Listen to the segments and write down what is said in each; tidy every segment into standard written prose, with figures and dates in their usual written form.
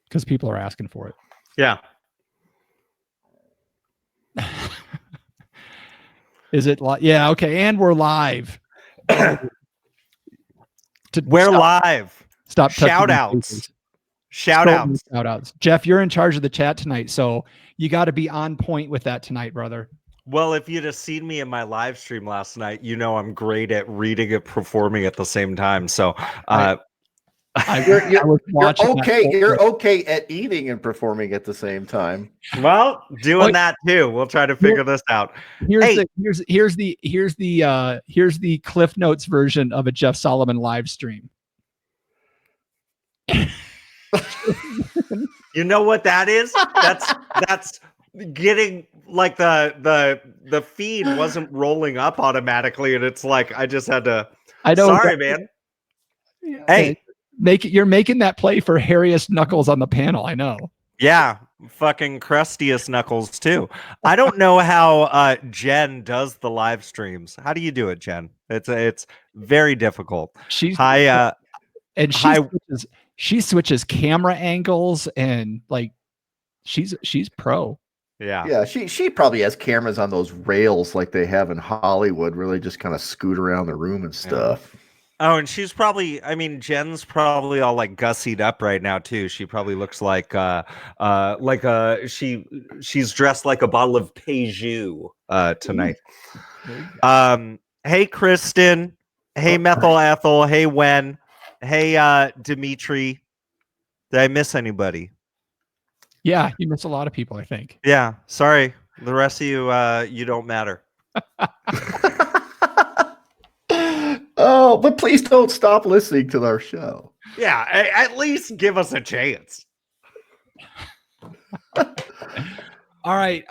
because people are asking for it. Yeah. Is it yeah, okay, and we're live. We're live. Stop shout outs. Shout outs. Jeff, you're in charge of the chat tonight, so you got to be on point with that tonight, brother. Well, if you'd have seen me in my live stream last night, you know I'm great at reading and performing at the same time. So You're okay at eating and performing at the same time. Well, doing that too. We'll try to figure this out. Here's the Cliff Notes version of a Jeff Solomon live stream. You know what that is? That's getting like the feed wasn't rolling up automatically, and it's like I just had to. I know. Sorry, man. Hey. You're making that play for hairiest knuckles on the panel. I know. Yeah, fucking crustiest knuckles too. I don't know how Jen does the live streams. How do you do it, Jen? It's very difficult. She switches camera angles and like she's pro. Yeah. She probably has cameras on those rails like they have in Hollywood, where they just kind of scoot around the room and stuff. Yeah. Oh, and she's probably, I mean, Jen's probably all like gussied up right now too. She probably looks like she's dressed like a bottle of Peju tonight. Hey Kristen, hey Methyl Ethel, hey Wen, hey Dimitri. Did I miss anybody? Yeah, you miss a lot of people, I think. Yeah, sorry. The rest of you you don't matter. Oh, but please don't stop listening to our show. Yeah, at least give us a chance. All right.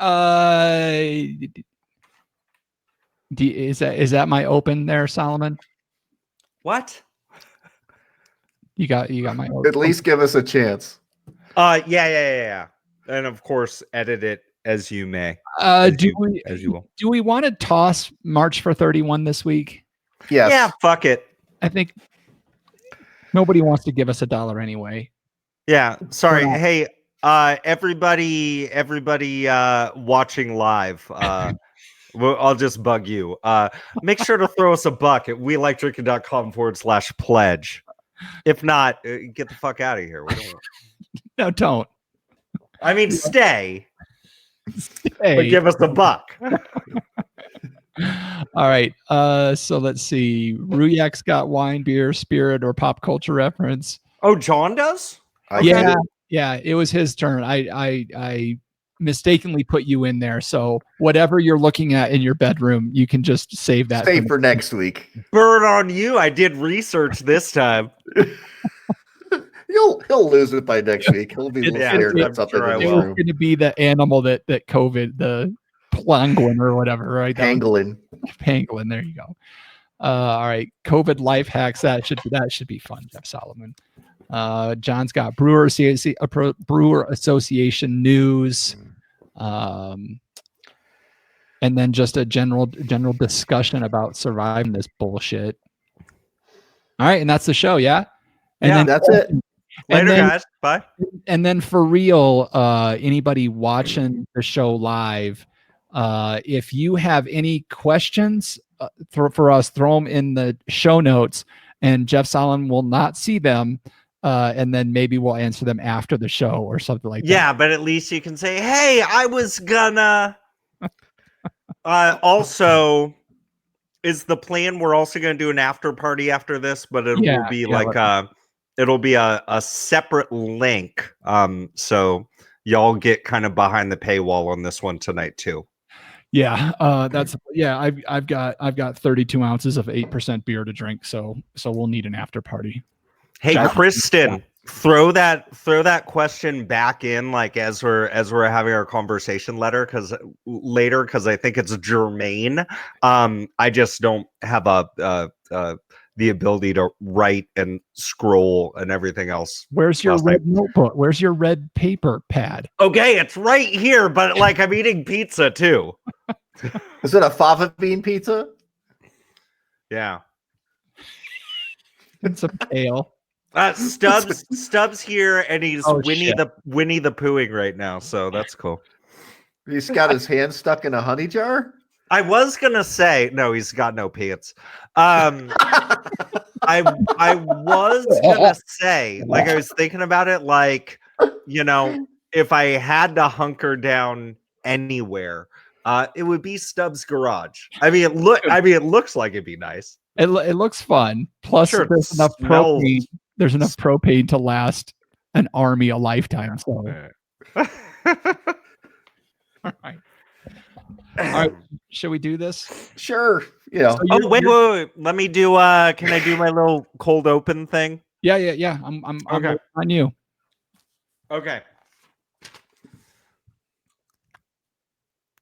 Is that my open there, Solomon? What? You got my open. At least give us a chance. Yeah. And of course, edit it as you may. Do we want to toss March for 31 this week? Yes. Yeah, fuck it. I think nobody wants to give us $1 anyway. Yeah, sorry. Hey, everybody watching live, I'll just bug you. Make sure to throw us a buck at welikedrinking.com/pledge. If not, get the fuck out of here. No, don't. I mean, stay. But give us a buck. All right. So let's see. Ruyak's got wine, beer, spirit, or pop culture reference. Oh, John does? Yeah. It was his turn. I mistakenly put you in there. So whatever you're looking at in your bedroom, you can just save that. Save for next week. Bird on you. I did research this time. He'll lose it by next week. He'll be scared that's up in his room. It's going to be the animal that COVID, the Plangolin or whatever, right? Pangolin. There you go. All right, COVID life hacks. That should be fun, Jeff Solomon. John's got Brewer Association news, and then just a general discussion about surviving this bullshit. All right, and that's the show. Yeah, and then that's it. Later, guys. Bye. And then for real, anybody watching the show live, if you have any questions for us, throw them in the show notes, and Jeff Solomon will not see them, and then maybe we'll answer them after the show or something like that. Yeah, but at least you can say, "Hey, I was gonna." Also, is the plan we're also going to do an after party after this, but it will be it'll be a separate link. So y'all get kind of behind the paywall on this one tonight too. Yeah, I've got 32 ounces of 8% beer to drink, so we'll need an after party. Hey, Kristen, throw that question back in like as we're having our conversation later because I think it's germane. I just don't have the ability to write and scroll and everything else. Where's your red notebook? Where's your red paper pad? Okay, it's right here, but like I'm eating pizza too. Is it a fava bean pizza? Yeah. It's a kale. Stubbs here, and he's Winnie shit. the Poohing right now, so that's cool. He's got his hand stuck in a honey jar. I was gonna say no, he's got no pants. I was gonna say, like, I was thinking about it, like, you know, if I had to hunker down anywhere, it would be Stubbs' garage. I mean, it looks like it'd be nice. It looks fun. Plus, Sure, there's enough propane. There's enough propane to last an army a lifetime. So, all right. All right. Should we do this? Sure. Yeah. So wait. Let me do. Can I do my little cold open thing? Yeah. I'm okay. On you. Okay.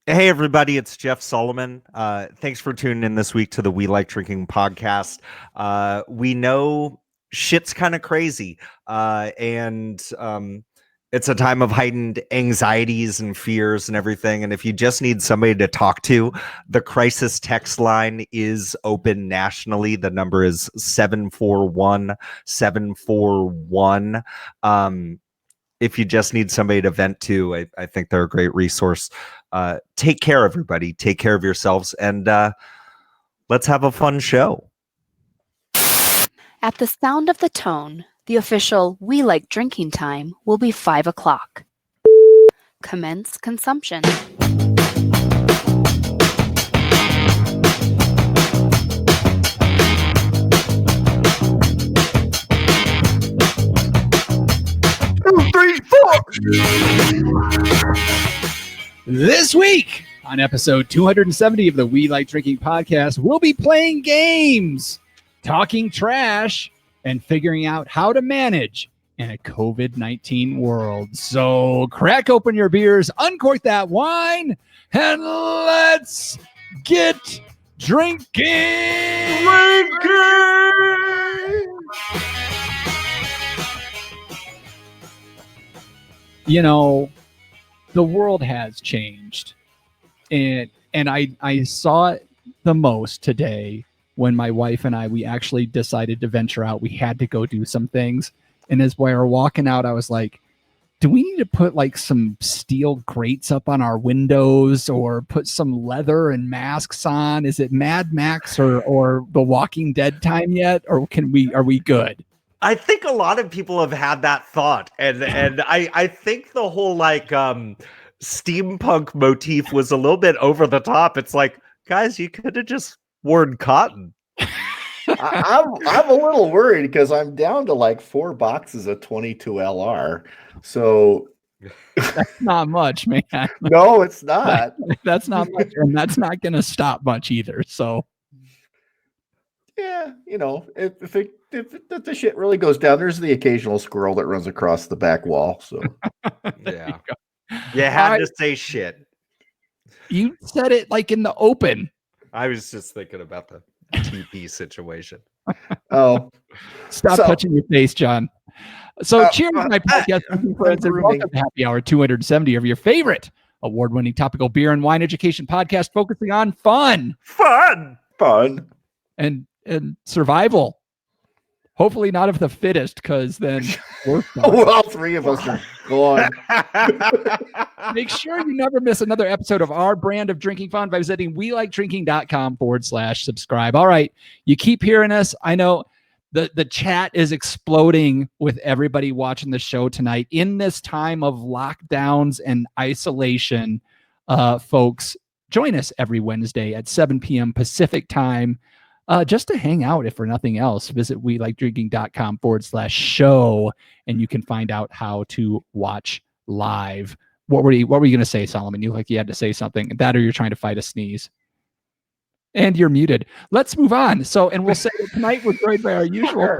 Hey everybody, it's Jeff Solomon. Thanks for tuning in this week to the We Like Drinking podcast. We know shit's kind of crazy, and it's a time of heightened anxieties and fears and everything. And if you just need somebody to talk to, the crisis text line is open nationally. The number is 741-741. If you just need somebody to vent to, I think they're a great resource. Take care, everybody. Take care of yourselves, and let's have a fun show. At the sound of the tone, the official We Like Drinking time will be 5 o'clock. Commence consumption. This week on episode 270 of the We Like Drinking podcast, we'll be playing games, talking trash, and figuring out how to manage in a COVID-19 world. So crack open your beers, uncork that wine, and let's get drinking. You know, the world has changed, and I saw it the most today when my wife and we actually decided to venture out. We had to go do some things, and as we were walking out, I was like, do we need to put like some steel grates up on our windows or put some leather and masks on? Is it Mad Max or The Walking Dead time yet, or are we good? I think a lot of people have had that thought, and I think the whole like steampunk motif was a little bit over the top. It's like, guys, you could have just worn cotton. I'm a little worried because I'm down to like 4 boxes of 22 LR. So that's not much, man. No, it's not. That's not much, and that's not going to stop much either. So yeah, you know, if the shit really goes down, there's the occasional squirrel that runs across the back wall. So yeah, you had to say shit. You said it like in the open. I was just thinking about the TP situation. Oh, stop touching your face, John. So cheers, my podcast friends, and welcome to Happy Hour 270 of your favorite award-winning topical beer and wine education podcast, focusing on fun, and survival. Hopefully not of the fittest, because then we're well, all 3 of us are gone. Make sure you never miss another episode of our brand of drinking fun by visiting welikedrinking.com/subscribe. All right, you keep hearing us. I know the chat is exploding with everybody watching the show tonight in this time of lockdowns and isolation. Folks, join us every Wednesday at 7 p.m. Pacific time. Just to hang out, if for nothing else. Visit welikedrinking.com/show, and you can find out how to watch live. What were you going to say, Solomon? You had to say something. That, or you're trying to fight a sneeze. And you're muted. Let's move on. So, and we'll say that tonight we're joined by our usual.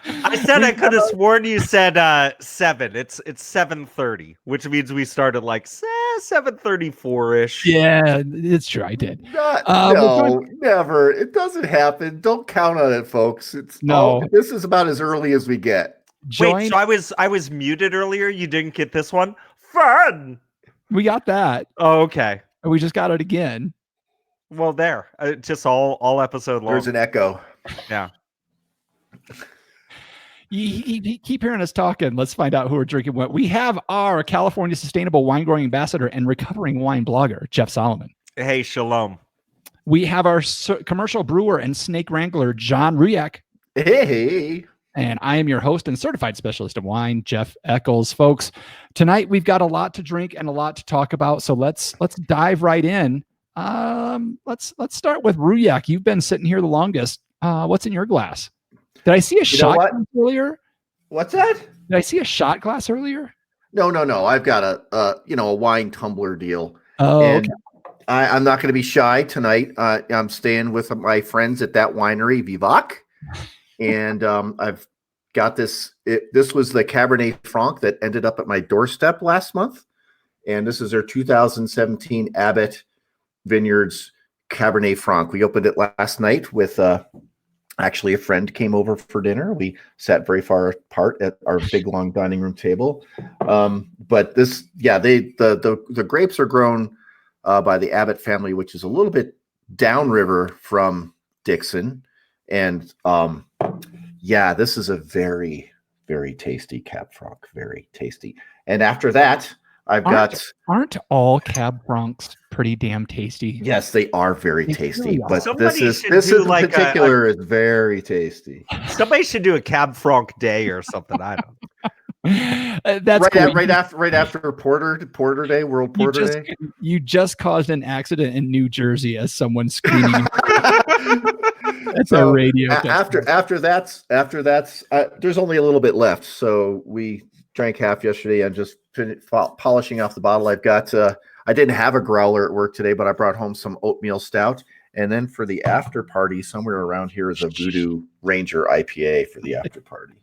I said I could have sworn you said 7. It's 7:30, which means we started like 7:34-ish. Yeah, it's true. I did. No, never. It doesn't happen. Don't count on it, folks. This is about as early as we get. Wait, so I was muted earlier. You didn't get this one? Fun. We got that. Oh, okay. We just got it again. Well, there. Just all episode long. There's an echo. Yeah. You keep hearing us talking. Let's find out who we're drinking what. We have our California Sustainable Wine Growing Ambassador and recovering wine blogger, Jeff Solomon. Hey, shalom. We have our commercial brewer and snake wrangler, John Ruyak. Hey. And I am your host and certified specialist of wine, Jeff Eccles. Folks, tonight we've got a lot to drink and a lot to talk about. So let's dive right in. Let's start with Ruyak. You've been sitting here the longest. What's in your glass? Did I see a shot glass earlier? What's that? Did I see a shot glass earlier? No. I've got a wine tumbler deal. Oh, and okay. I'm not going to be shy tonight. I'm staying with my friends at that winery, Vivac, and I've got this. This was the Cabernet Franc that ended up at my doorstep last month, and this is their 2017 Abbott Vineyards Cabernet Franc. We opened it last night with. Actually, a friend came over for dinner. We sat very far apart at our big, long dining room table. But this, the grapes are grown by the Abbott family, which is a little bit downriver from Dixon. And this is a very, very tasty Cab Franc. Very tasty. And after that, aren't all Cab Francs pretty damn tasty? Yes, they are very tasty. Really but this in particular is very tasty. Somebody should do a Cab Franc day or something. I don't. That's right after Porter Day, World Porter Day. You just caused an accident in New Jersey as someone screaming. That's a radio. After that's there's only a little bit left. So we drank half yesterday. I'm just polishing off the bottle. I've got I didn't have a growler at work today, but I brought home some oatmeal stout. And then for the after party, somewhere around here is a Voodoo Ranger IPA for the after party.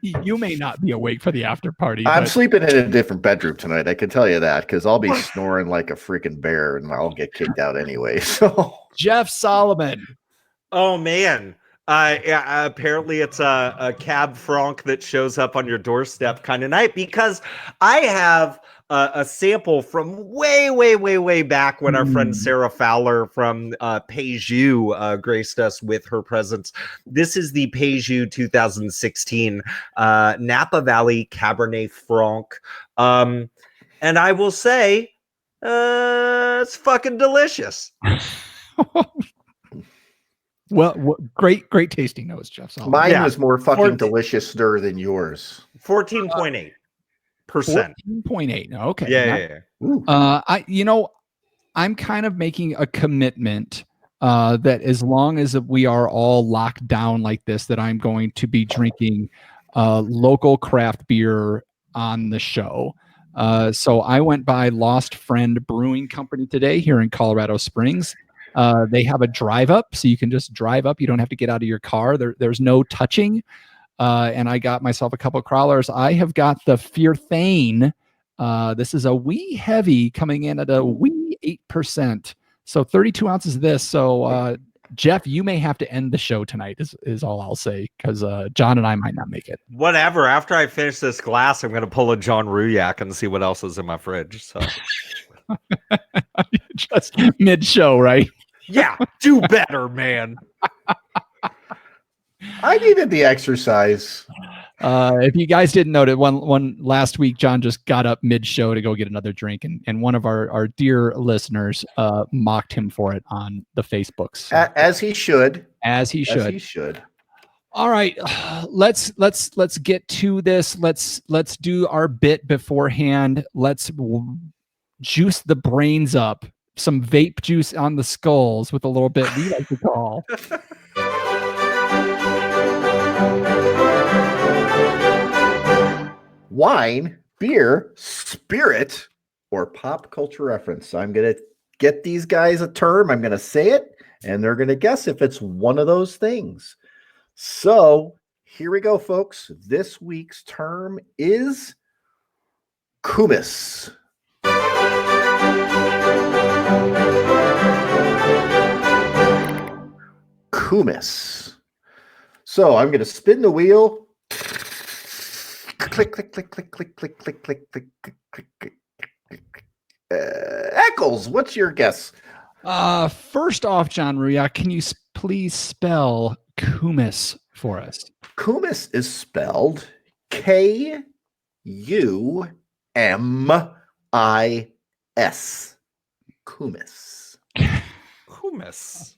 You may not be awake for the after party. I'm sleeping in a different bedroom tonight. I can tell you that because I'll be snoring like a freaking bear and I'll get kicked out anyway. So Jeff Solomon. Oh man. Apparently it's a Cab Franc that shows up on your doorstep kind of night because I have a sample from way back when our friend Sarah Fowler from Peju graced us with her presence. This is the Peju 2016 Napa Valley Cabernet Franc. And I will say, it's fucking delicious. Well, great tasting notes, Jeff. Mine was more fucking delicious than yours. 14.8%. 14.8. Okay. Yeah. I'm kind of making a commitment that as long as we are all locked down like this, that I'm going to be drinking local craft beer on the show. So I went by Lost Friend Brewing Company today here in Colorado Springs. They have a drive up, so you can just drive up. You don't have to get out of your car. There's no touching. And I got myself a couple of crawlers. I have got the Fearthane. This is a wee heavy coming in at a wee 8%. So 32 ounces of this. So Jeff, you may have to end the show tonight is all I'll say, because John and I might not make it. Whatever. After I finish this glass, I'm going to pull a John Ruyak and see what else is in my fridge. So just mid-show, right? Yeah, do better, man. I needed the exercise. If you guys didn't know that one last week, John just got up mid-show to go get another drink, and one of our dear listeners mocked him for it on the Facebooks. As he should. As he should. All right, let's get to this. Let's do our bit beforehand. Let's juice the brains up. Some vape juice on the skulls with a little bit we like to call. Wine, beer, spirit, or pop culture reference. I'm going to get these guys a term. I'm going to say it, and they're going to guess if it's one of those things. So here we go, folks. This week's term is kumis. Kumis. So I'm going to spin the wheel. Click, click, click, click, click, click, click, click, click, click, click. Eccles, what's your guess? First off, John Ruyak, can you please spell kumis for us? Kumis is spelled Kumis. Kumis. Hummus.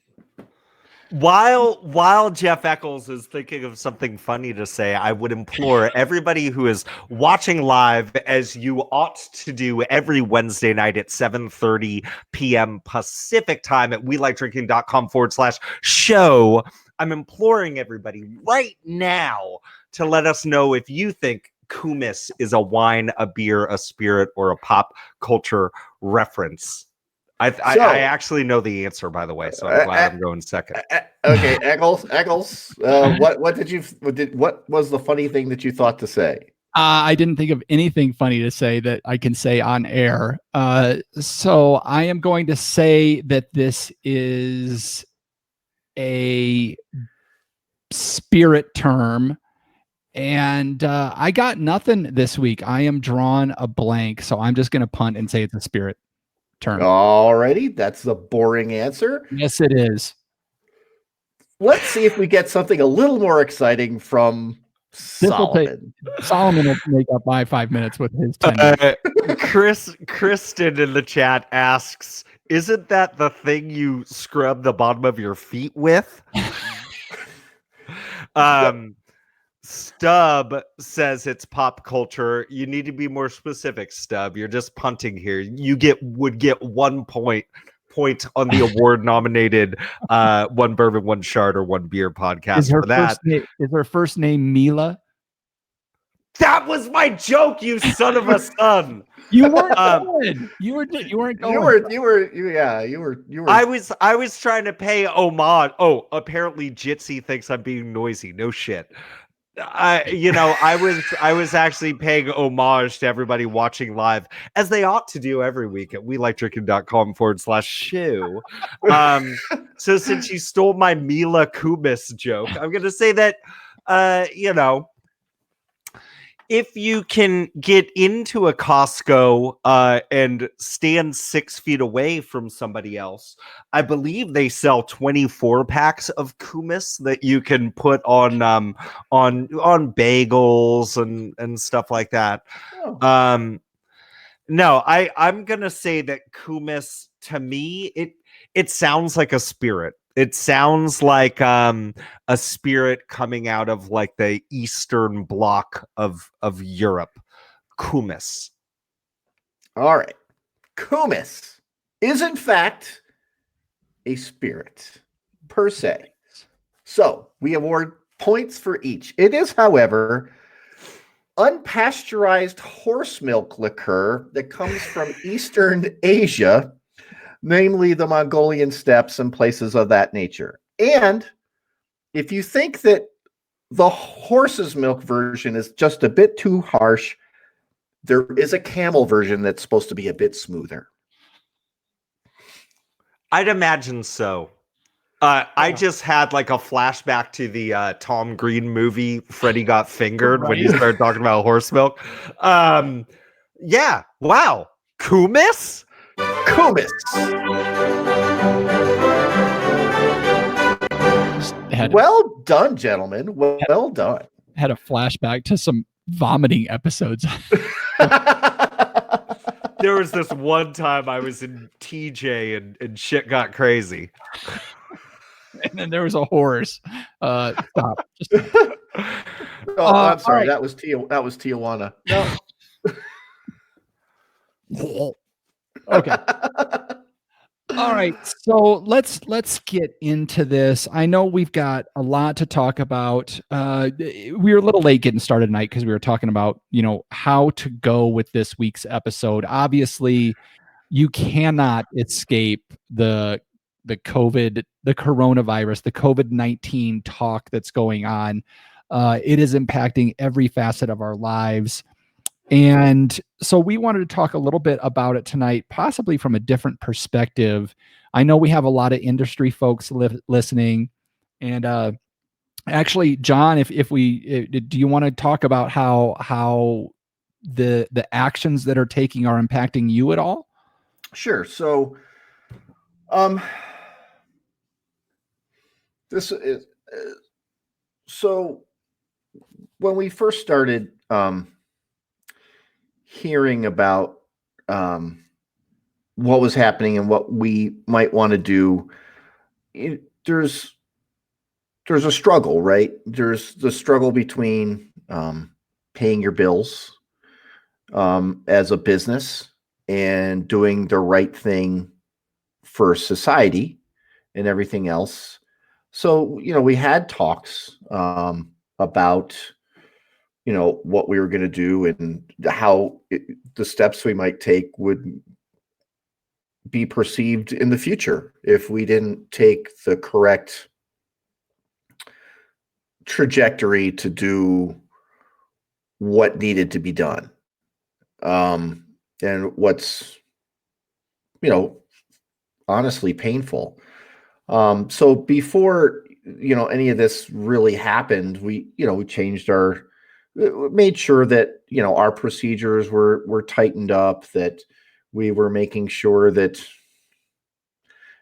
While Jeff Eccles is thinking of something funny to say, I would implore everybody who is watching live, as you ought to do every Wednesday night at 7:30 p.m. Pacific time at welikedrinking.com/show. I'm imploring everybody right now to let us know if you think Kumis is a wine, a beer, a spirit, or a pop culture reference. I actually know the answer, by the way, so I'm glad I'm going second. Okay, Eccles. What was the funny thing that you thought to say? I didn't think of anything funny to say that I can say on air. So I am going to say that this is a spirit term. And I got nothing this week. I am drawing a blank. So I'm just going to punt and say it's a spirit term. Alrighty, that's the boring answer. Yes, it is. Let's see if we get something a little more exciting from Solomon. Solomon will make up my 5 minutes with his 10 minutes. Kristen in the chat asks, isn't that the thing you scrub the bottom of your feet with? Stub says it's pop culture. You need to be more specific, Stub. You're just punting here. You would get 1 point on the award nominated One Bourbon, One Shard, or One Beer podcast for that. Is her first name Mila? That was my joke, you son of a son. You weren't going. You weren't going. You were. I was trying to pay homage. Oh, apparently Jitsi thinks I'm being noisy. No shit. I was actually paying homage to everybody watching live, as they ought to do every week at welikedrinking.com/show. So since you stole my Mila Kumis joke, I'm going to say that, if you can get into a Costco and stand 6 feet away from somebody else, I believe they sell 24 packs of Kumis that you can put on bagels and stuff like that. Oh. No, I'm gonna say that Kumis, to me, it sounds like a spirit. It sounds like a spirit coming out of like the Eastern bloc of Europe. Kumis. All right. Kumis is in fact a spirit per se. So we award points for each. It is, however, unpasteurized horse milk liqueur that comes from Eastern Asia, namely the Mongolian steppes and places of that nature. And if you think that the horse's milk version is just a bit too harsh, there is a camel version that's supposed to be a bit smoother. I'd imagine so. I just had like a flashback to the Tom Green movie, Freddy Got Fingered, right, when he started talking about horse milk. Yeah. Wow. Kumis? Kumis. Well done, gentlemen. Well done. Had a flashback to some vomiting episodes. There was this one time I was in TJ and shit got crazy. And then there was a horse. Stop. I'm sorry. Right. That was Tijuana. No. Okay. All right. So let's get into this. I know we've got a lot to talk about. We were a little late getting started tonight because we were talking about, how to go with this week's episode. Obviously, you cannot escape the coronavirus, the COVID-19 talk that's going on. It is impacting every facet of our lives. And so we wanted to talk a little bit about it tonight, possibly from a different perspective. I know we have a lot of industry folks listening. And actually, John, do you want to talk about how the actions that are taking are impacting you at all? Sure. So this is So when we first started hearing about what was happening and what we might want to do, there's a struggle, right? There's the struggle between paying your bills as a business and doing the right thing for society and everything else. So, we had talks about, what we were going to do and how the steps we might take would be perceived in the future if we didn't take the correct trajectory to do what needed to be done. And what's, honestly painful. So before, any of this really happened, we changed made sure that, our procedures were tightened up, that we were making sure that,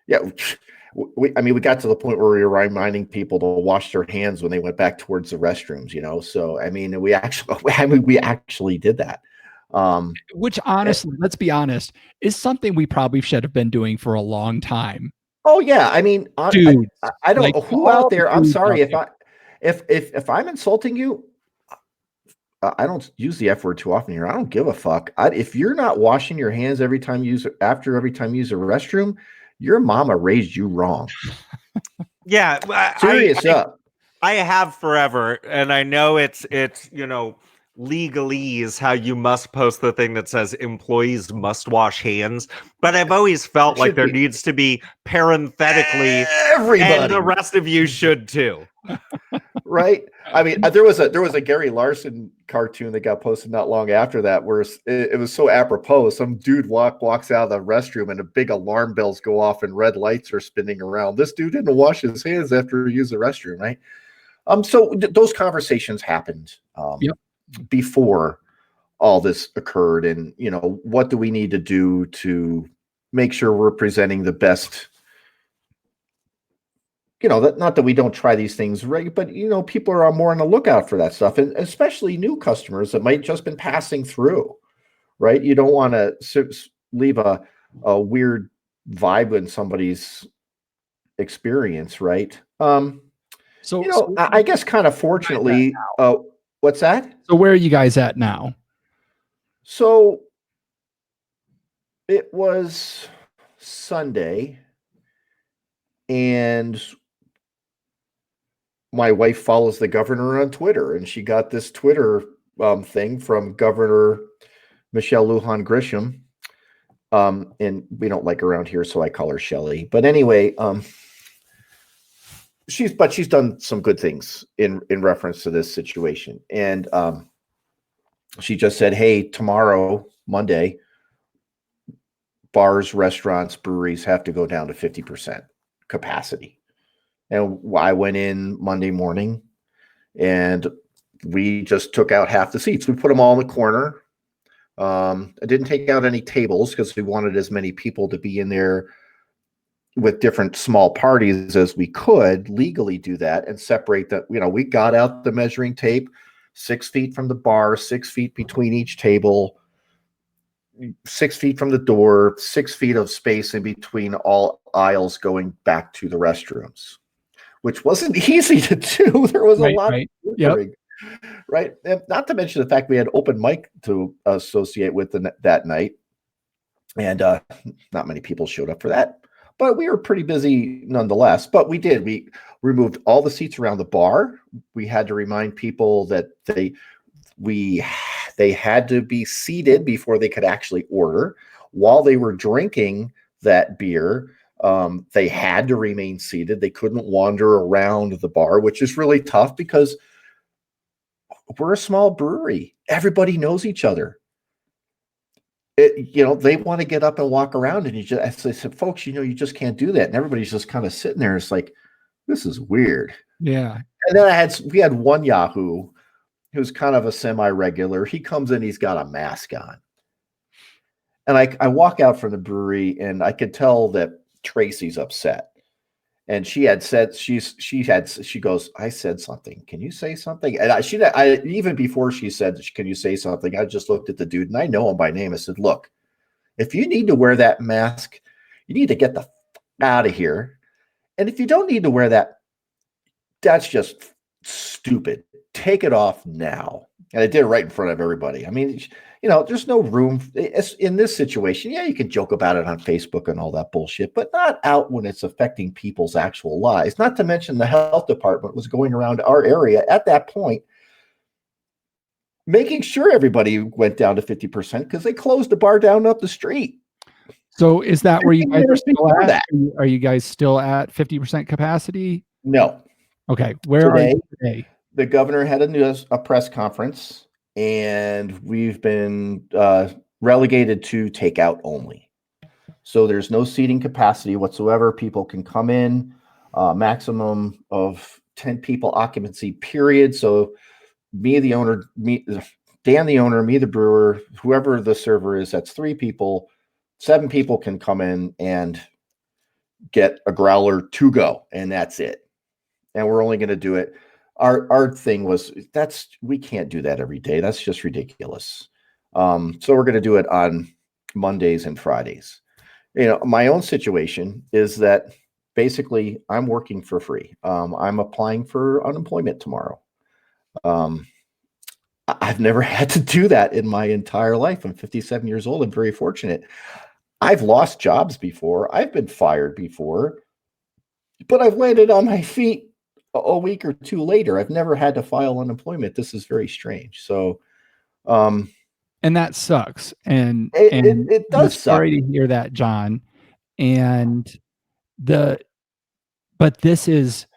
we got to the point where we were reminding people to wash their hands when they went back towards the restrooms, So, we actually did that. Which honestly, let's be honest, is something we probably should have been doing for a long time. Oh yeah, Dudes, I don't like, who all out there. I'm dudes sorry out if I'm insulting you. I don't use the F word too often here. I don't give a fuck. If you're not washing your hands every time you use a restroom, your mama raised you wrong. Yeah, Serious up. I have forever, and I know it's legalese how you must post the thing that says employees must wash hands, but I've always felt like there needs to be parenthetically everybody, and the rest of you should too. Right? There was a Gary Larson cartoon that got posted not long after that, where it was so apropos. Some dude walks out of the restroom and a big alarm bells go off and red lights are spinning around. This dude didn't wash his hands after he used the restroom, right? So those conversations happened before all this occurred, and what do we need to do to make sure we're presenting the best. Not that we don't try these things, right? But people are more on the lookout for that stuff, and especially new customers that might just been passing through, right? You don't want to leave a weird vibe in somebody's experience, right? So I guess kind of fortunately, what's that? So where are you guys at now? So it was Sunday, and my wife follows the governor on Twitter, and she got this Twitter thing from Governor Michelle Lujan Grisham. And we don't like her around here, so I call her Shelly. But anyway, she's done some good things in reference to this situation. And she just said, hey, tomorrow, Monday, bars, restaurants, breweries have to go down to 50% capacity. And I went in Monday morning, and we just took out half the seats. We put them all in the corner. I didn't take out any tables because we wanted as many people to be in there with different small parties as we could legally do that and separate that. We got out the measuring tape, 6 feet from the bar, 6 feet between each table, 6 feet from the door, 6 feet of space in between all aisles going back to the restrooms, which wasn't easy to do. There was a lot of ordering, right? And not to mention the fact we had open mic to associate with that night. And not many people showed up for that. But we were pretty busy nonetheless. But we removed all the seats around the bar. We had to remind people that they had to be seated before they could actually order. While they were drinking that beer, they had to remain seated. They couldn't wander around the bar, which is really tough because we're a small brewery. Everybody knows each other. They want to get up and walk around, and as I said, folks, you just can't do that. And everybody's just kind of sitting there. It's like, this is weird. Yeah. And then we had one Yahoo who's kind of a semi-regular. He comes in, he's got a mask on. And I walk out from the brewery, and I could tell that Tracy's upset. And she had said, she goes, I said something. Can you say something? And I even before she said, can you say something? I just looked at the dude, and I know him by name. I said, look, if you need to wear that mask, you need to get the out of here. And if you don't need to wear that, that's just stupid. Take it off now. And I did it right in front of everybody. I mean, there's no room in this situation. Yeah, you can joke about it on Facebook and all that bullshit, but not out when it's affecting people's actual lives. Not to mention the health department was going around our area at that point, making sure everybody went down to 50% because they closed the bar down up the street. So is that where you guys are still at? That. Are you guys still at 50% capacity? No. Okay. Where are you today? The governor had a press conference, and we've been relegated to takeout only. So there's no seating capacity whatsoever. People can come in, maximum of 10 people occupancy period. So Dan the owner, me the brewer, whoever the server is, that's 3 people. 7 people can come in and get a growler to go, and that's it. And we're only going to do it. Our thing was we can't do that every day. That's just ridiculous. So we're going to do it on Mondays and Fridays. My own situation is that basically I'm working for free. I'm applying for unemployment tomorrow. I've never had to do that in my entire life. I'm 57 years old. I'm very fortunate. I've lost jobs before. I've been fired before, but I've landed on my feet a week or 2 later. I've never had to file unemployment. This is very strange. So, and that sucks. And it does suck. Sorry to hear that, John. But this is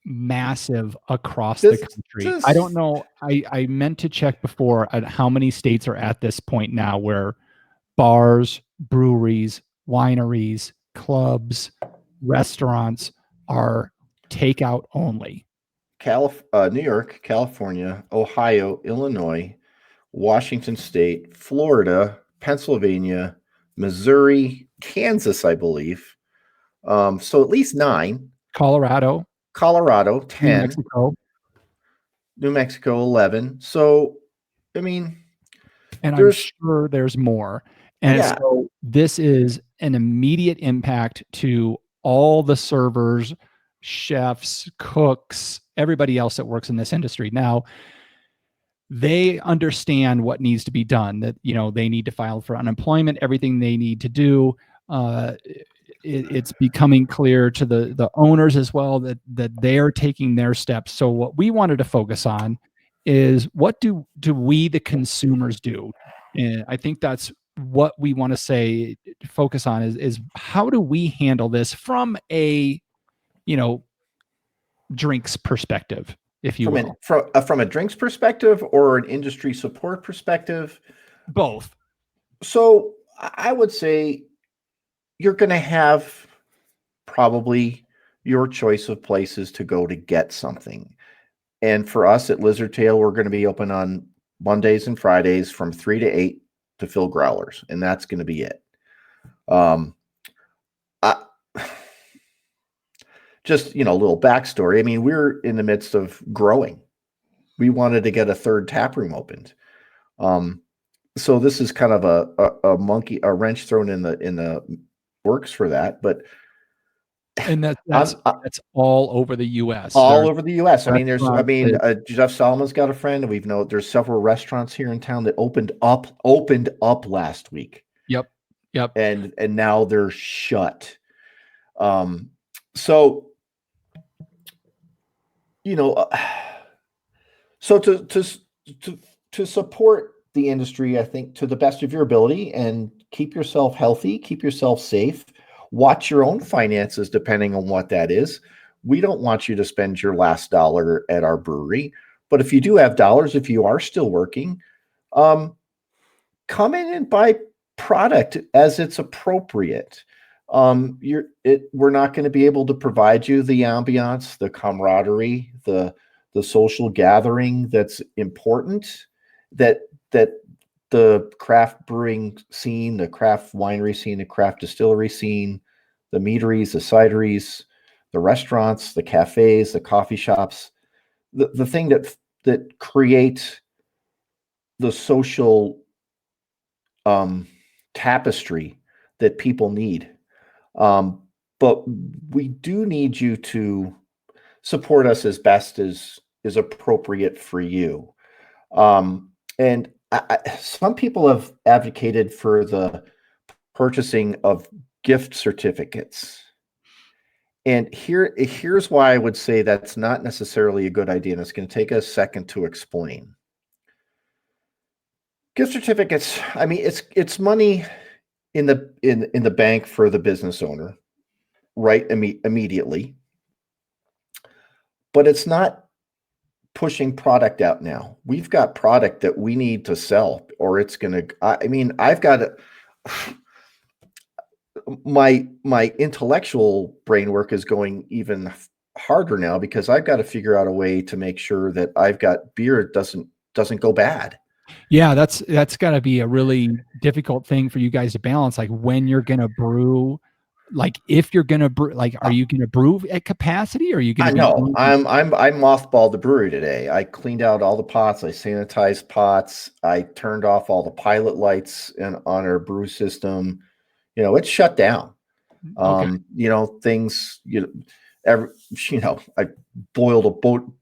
massive across the country. I don't know. I meant to check before at how many states are at this point now where bars, breweries, wineries, clubs, restaurants are takeout only. New York, California, Ohio, Illinois, Washington State, Florida, Pennsylvania, Missouri, Kansas, I believe. So at least 9. Colorado 10. New Mexico 11. So, I mean, and I'm sure there's more. And so this is an immediate impact to all the servers, chefs, cooks, everybody else that works in this industry. Now, they understand what needs to be done, that, they need to file for unemployment, everything they need to do. It's becoming clear to the owners as well that they are taking their steps. So what we wanted to focus on is what do we, the consumers, do? And I think that's what we want to focus on is how do we handle this from a, drinks perspective, if you will. From a drinks perspective or an industry support perspective? Both. So I would say you're going to have probably your choice of places to go to get something. And for us at Lizard Tail, we're going to be open on Mondays and Fridays from 3 to 8 to fill growlers. And that's going to be it. Just, a little backstory. I mean, we're in the midst of growing. We wanted to get a 3rd tap room opened. So this is kind of a wrench thrown in the works for that. But and that's all over the U.S. All over the U.S. I mean, Jeff Solomon's got a friend, and there's several restaurants here in town that opened up last week. Yep. And now they're shut. So to support the industry, I think, to the best of your ability, and keep yourself healthy, keep yourself safe, watch your own finances depending on what that is. We don't want you to spend your last dollar at our brewery, but if you do have dollars, if you are still working, come in and buy product as it's appropriate. We're not going to be able to provide you the ambiance, the camaraderie, the social gathering that's important, that the craft brewing scene, the craft winery scene, the craft distillery scene, the meaderies, the cideries, the restaurants, the cafes, the coffee shops, the thing that create the social tapestry that people need. But we do need you to support us as best as is appropriate for you. And some people have advocated for the purchasing of gift certificates. And here's why I would say that's not necessarily a good idea. And it's going to take a second to explain. Gift certificates, I mean, it's money in the bank for the business owner, right? Immediately. But it's not pushing product out now. We've got product that we need to sell, or it's going to, I mean, I've got my intellectual brain work is going even harder now because I've got to figure out a way to make sure that I've got beer doesn't go bad. Yeah, that's got to be a really difficult thing for you guys to balance. Like when you're going to brew, like if you're going to brew, like, are you going to brew at capacity? Or are you going to? No, I mothballed the brewery today. I cleaned out all the pots. I sanitized pots. I turned off all the pilot lights on our brew system. You know, it's shut down. Okay. You know, things, I boiled a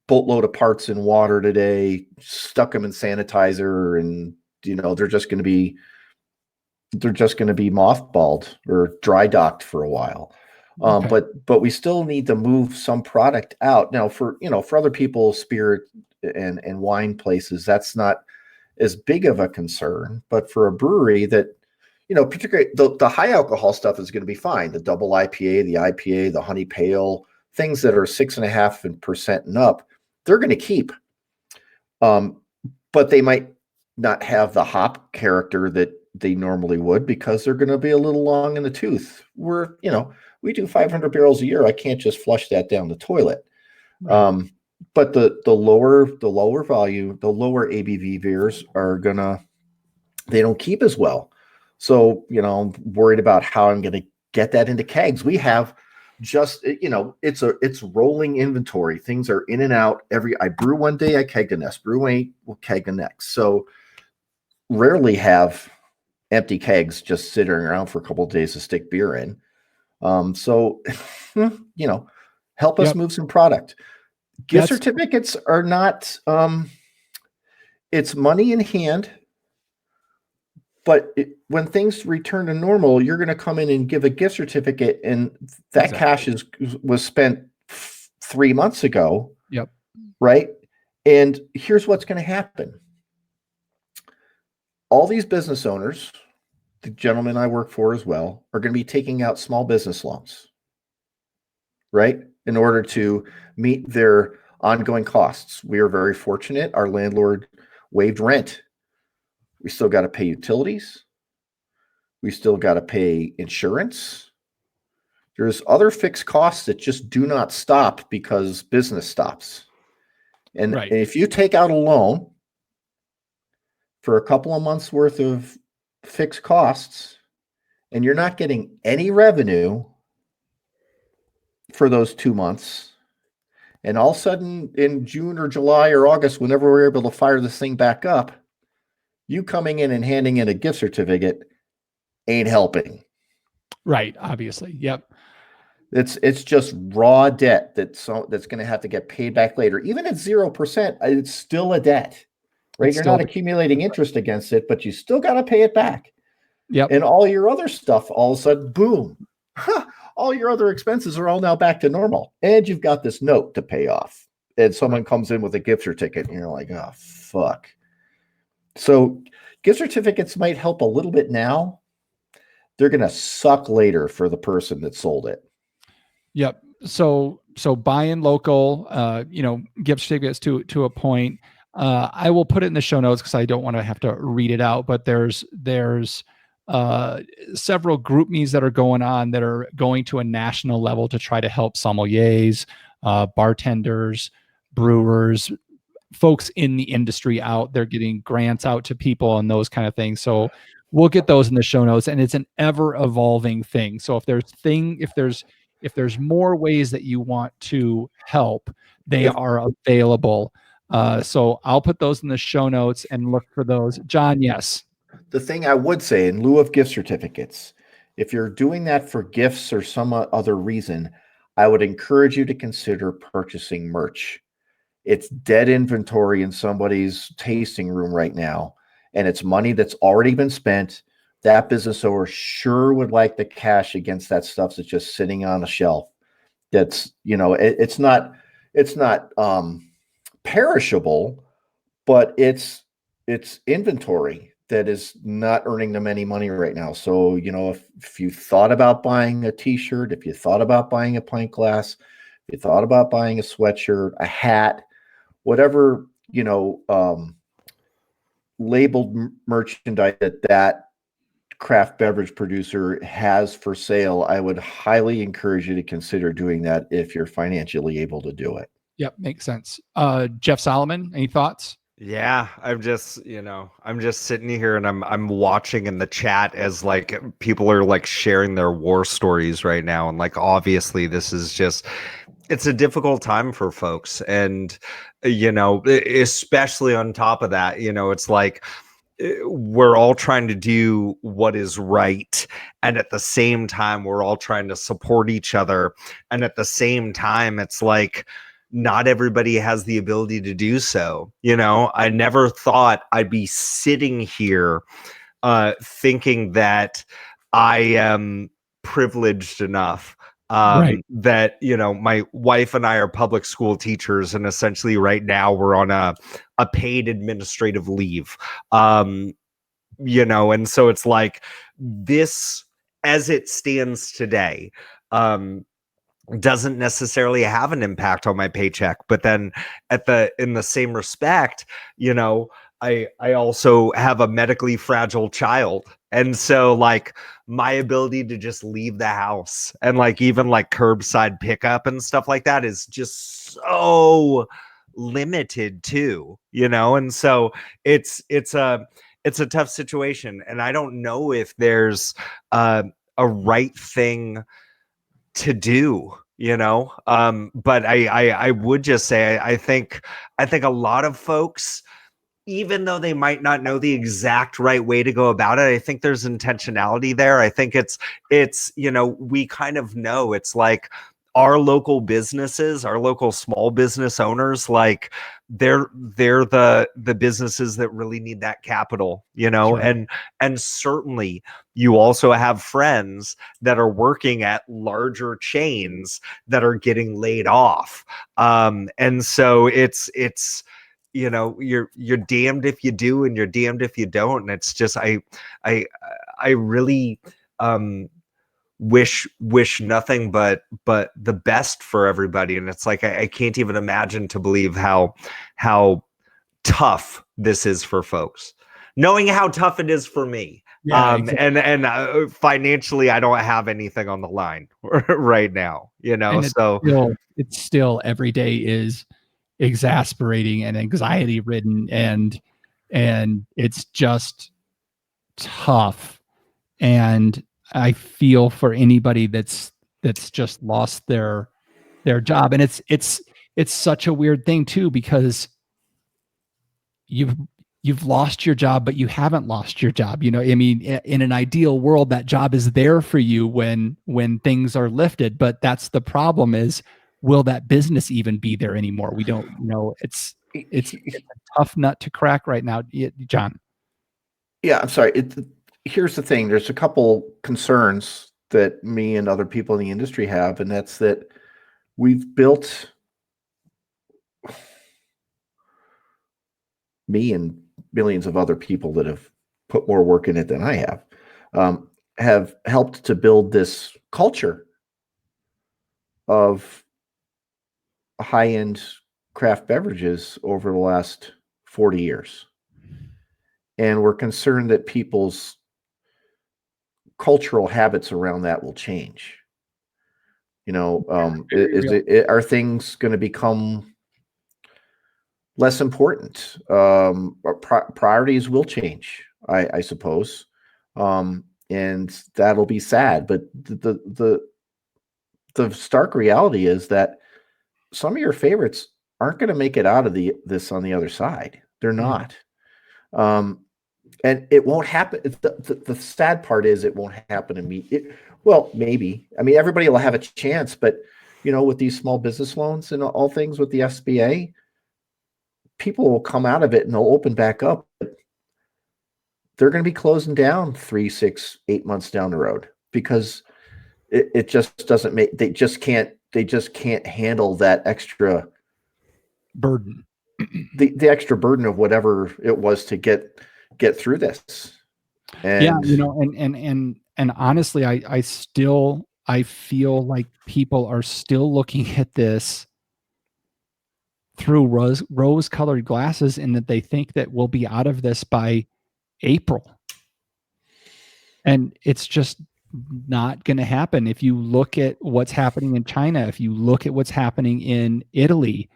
boatload of parts in water today, stuck them in sanitizer, and, you know, they're just going to be mothballed or dry docked for a while. Okay. But we still need to move some product out. Now for other people, spirit and wine places, that's not as big of a concern, but for a brewery that, particularly the high alcohol stuff is going to be fine. The double IPA, the IPA, the honey pale, things that are 6.5% and up, they're going to keep. But they might not have the hop character that they normally would because they're going to be a little long in the tooth. We do 500 barrels a year. I can't just flush that down the toilet. Right. But the lower value, the lower ABV beers they don't keep as well. So, I'm worried about how I'm going to get that into kegs. We have it's rolling inventory. Things are in and out. I brew one day, I keg the next. Brew one, we'll keg the next. So rarely have empty kegs just sitting around for a couple of days to stick beer in. So, help us move some product. Gift certificates are not, it's money in hand, but when things return to normal, you're going to come in and give a gift certificate, and that cash was spent 3 months ago. Yep. Right. And here's what's going to happen. All these business owners, the gentleman I work for as well, are going to be taking out small business loans, right, in order to meet their ongoing costs. We are very fortunate. Our landlord waived rent. We still got to pay utilities. We still got to pay insurance. There's other fixed costs that just do not stop because business stops. And if you take out a loan for a couple of months worth of fixed costs and you're not getting any revenue for those 2 months, and all of a sudden in June or July or August, whenever we're able to fire this thing back up, you coming in and handing in a gift certificate ain't helping. Right. Obviously. Yep. It's just raw debt that's going to have to get paid back later. Even at 0%, it's still a debt, right? You're not accumulating interest against it, but you still got to pay it back. Yep. And all your other stuff, all of a sudden, boom, all your other expenses are all now back to normal. And you've got this note to pay off. And someone comes in with a gift certificate and you're like, oh, fuck. So gift certificates might help a little bit now. They're going to suck later for the person that sold it. Yep. So buying local, gift certificates to a point. I will put it in the show notes because I don't want to have to read it out, but there's several group me's that are going on that are going to a national level to try to help sommeliers, bartenders, brewers, folks in the industry out. They're getting grants out to people and those kind of things. So we'll get those in the show notes, and it's an ever evolving thing. So if if there's more ways that you want to help, they are available. So I'll put those in the show notes and look for those. John, yes. The thing I would say, in lieu of gift certificates, if you're doing that for gifts or some other reason, I would encourage you to consider purchasing merch. It's dead inventory in somebody's tasting room right now, and it's money that's already been spent. That business owner sure would like the cash against that stuff that's just sitting on a shelf. That's, it's not perishable, but it's inventory that is not earning them any money right now. So, if you thought about buying a t-shirt, if you thought about buying a pint glass, if you thought about buying a sweatshirt, a hat, whatever, labeled merchandise that craft beverage producer has for sale, I would highly encourage you to consider doing that if you're financially able to do it. Yep, makes sense. Jeff Solomon, any thoughts? Yeah, I'm just sitting here and I'm watching in the chat as like people are like sharing their war stories right now, and like obviously this is just, it's a difficult time for folks, and especially on top of that, it's like we're all trying to do what is right, and at the same time we're all trying to support each other, and at the same time it's like not everybody has the ability to do so. I never thought I'd be sitting here thinking that I am privileged enough Right. that my wife and I are public school teachers, and essentially right now we're on a paid administrative leave. And so it's like this, as it stands today, doesn't necessarily have an impact on my paycheck. But then in the same respect, I also have a medically fragile child. And so like my ability to just leave the house and like even like curbside pickup and stuff like that is just so limited too, and so it's a tough situation. And I don't know if there's a right thing to do, but I would just say I think a lot of folks, even though they might not know the exact right way to go about it, I think there's intentionality there. I think it's we kind of know, it's like our local businesses, our local small business owners, like they're the businesses that really need that capital, Sure. and certainly you also have friends that are working at larger chains that are getting laid off. And so it's you're damned if you do and you're damned if you don't. And it's just I really wish nothing but the best for everybody. And it's like I can't even imagine to believe how tough this is for folks, knowing how tough it is for me. Yeah, exactly. And financially I don't have anything on the line right now, And so it's still every day is exasperating and anxiety ridden, and it's just tough. And I feel for anybody that's just lost their job. And it's such a weird thing too, because you've lost your job, but you haven't lost your job. I mean, in an ideal world, that job is there for you when things are lifted. But that's the problem: is will that business even be there anymore? We don't know. It's a tough nut to crack right now, John. Yeah, I'm sorry. Here's the thing. There's a couple concerns that me and other people in the industry have, and that's that we've built, me and millions of other people that have put more work in it than I have helped to build this culture of high-end craft beverages over the last 40 years. And we're concerned that people's cultural habits around that will change. Are things going to become less important? Priorities will change, I suppose, and that'll be sad. But the stark reality is that some of your favorites aren't going to make it out of this on the other side. They're not. And it won't happen. The sad part is it won't happen to me. Well, maybe. I mean, everybody will have a chance, but with these small business loans and all things with the SBA, people will come out of it and they'll open back up. They're going to be closing down 3, 6, 8 months down the road because it just doesn't make. They just can't handle that extra burden. The extra burden of whatever it was to get through this. And and honestly, I feel like people are still looking at this through rose-colored glasses, in that they think that we'll be out of this by April. And it's just not going to happen. If you look at what's happening in China, if you look at what's happening in Italy,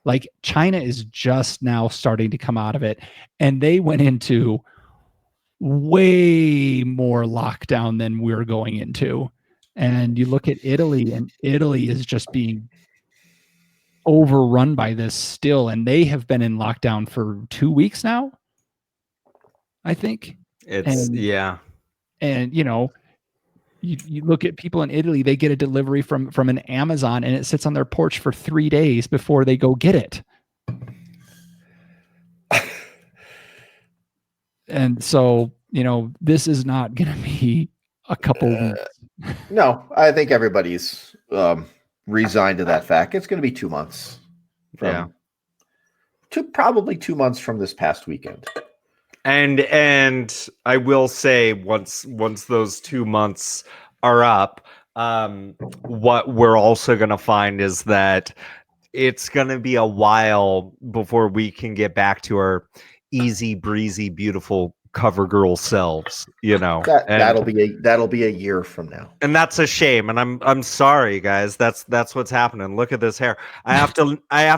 like China is just now starting to come out of it, and they went into way more lockdown than we're going into. And you look at Italy, and Italy is just being overrun by this still, and they have been in lockdown for 2 weeks now, I think. And you look at people in Italy, they get a delivery from an Amazon, and it sits on their porch for 3 days before they go get it. And so, this is not going to be a couple weeks. No, I think everybody's resigned to that fact. It's going to be 2 months. Probably 2 months from this past weekend. And I will say, once those 2 months are up, what we're also going to find is that it's going to be a while before we can get back to our easy breezy, beautiful cover girl selves. That'll be a year from now, and that's a shame. And I'm sorry, guys. That's what's happening. Look at this hair. I have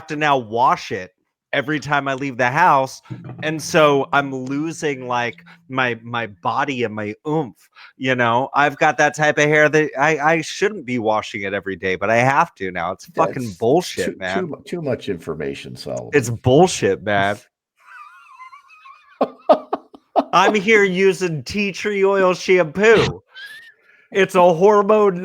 to now wash it every time I leave the house, and so I'm losing like my body and my oomph. I've got that type of hair that I shouldn't be washing it every day, but I have to now. It's fucking bullshit, man. Too much information, Solomon. It's bullshit, man. I'm here using tea tree oil shampoo. It's a hormone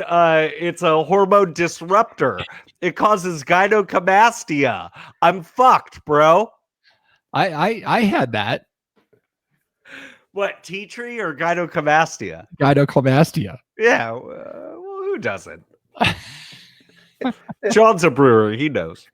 disruptor. It causes gynecomastia. I'm fucked, bro. I had that. What, tea tree or gynecomastia? Gynecomastia. Yeah. Well, who doesn't? John's a brewer. He knows.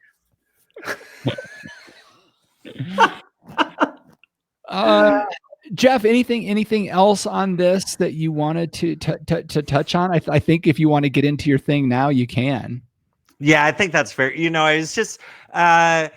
Jeff, anything else on this that you wanted to touch on? I think if you want to get into your thing now, you can. Yeah, I think that's fair. It's just I'm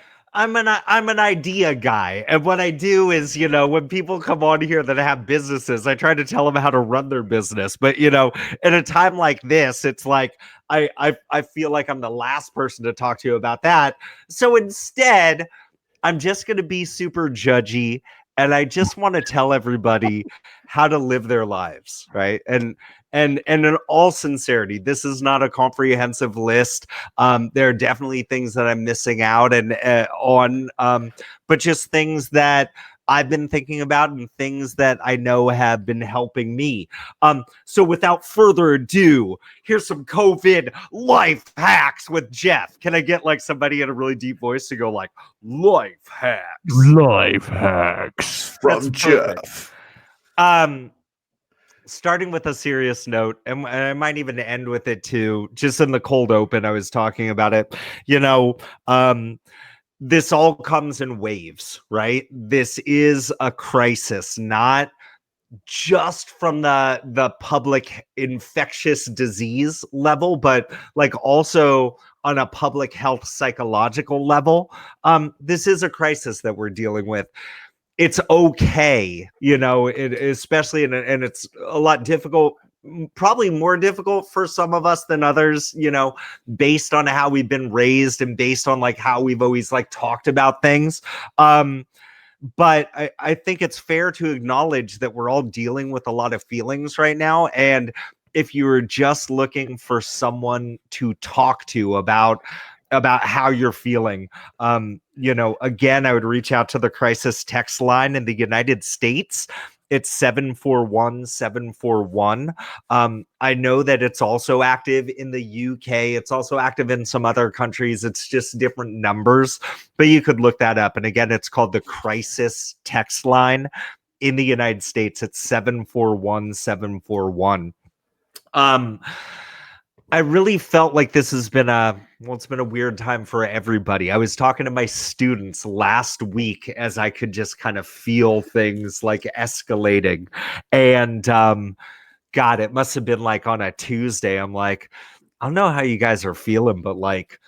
an idea guy, and what I do is, when people come on here that have businesses, I try to tell them how to run their business. But in a time like this, it's like I feel like I'm the last person to talk to you about that. So instead, I'm just going to be super judgy. And I just want to tell everybody how to live their lives, right? And in all sincerity, this is not a comprehensive list. There are definitely things that I'm missing out on, but just things that I've been thinking about and things that I know have been helping me. So without further ado, here's some COVID life hacks with Jeff. Can I get like somebody in a really deep voice to go like, life hacks? Life hacks from Jeff. Starting with a serious note, and I might even end with it too, just in the cold open, I was talking about it, this all comes in waves, right? This is a crisis, not just from the public infectious disease level, but like also on a public health psychological level. This is a crisis that we're dealing with. It's okay, especially and it's a lot difficult, probably more difficult for some of us than others, based on how we've been raised and based on like how we've always like talked about things. But I think it's fair to acknowledge that we're all dealing with a lot of feelings right now. And if you were just looking for someone to talk to about how you're feeling. Again, I would reach out to the crisis text line in the United States. It's 741-741. I know that it's also active in the UK. It's also active in some other countries. It's just different numbers, but you could look that up. And again, it's called the crisis text line. In the United States, it's 741-741. I really felt like this has been it's been a weird time for everybody. I was talking to my students last week as I could just kind of feel things like escalating. And God, it must have been like on a Tuesday. I'm like, I don't know how you guys are feeling, but like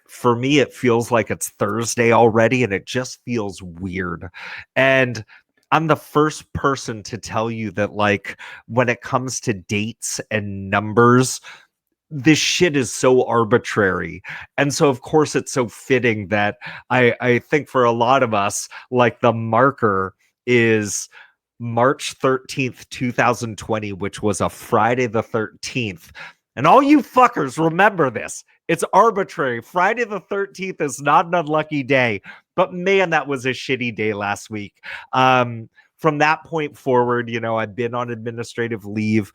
for me, it feels like it's Thursday already, and it just feels weird. And I'm the first person to tell you that, like, when it comes to dates and numbers, this shit is so arbitrary. And so of course it's so fitting that I think for a lot of us, like, the marker is March 13th, 2020, which was a Friday the 13th. And all you fuckers remember this. It's arbitrary. Friday the 13th is not an unlucky day, but man, that was a shitty day last week. From that point forward, I've been on administrative leave.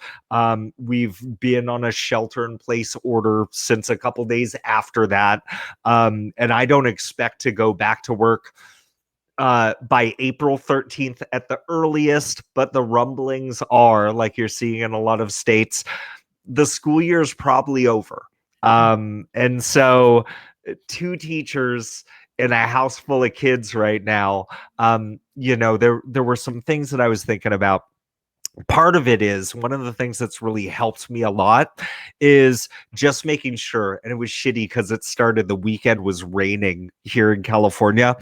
We've been on a shelter-in-place order since a couple days after that. And I don't expect to go back to work by April 13th at the earliest, but the rumblings are, like you're seeing in a lot of states, the school year is probably over. And so 2 teachers in a house full of kids right now, there were some things that I was thinking about. Part of it is, one of the things that's really helped me a lot is just making sure, and it was shitty because the weekend was raining here in California,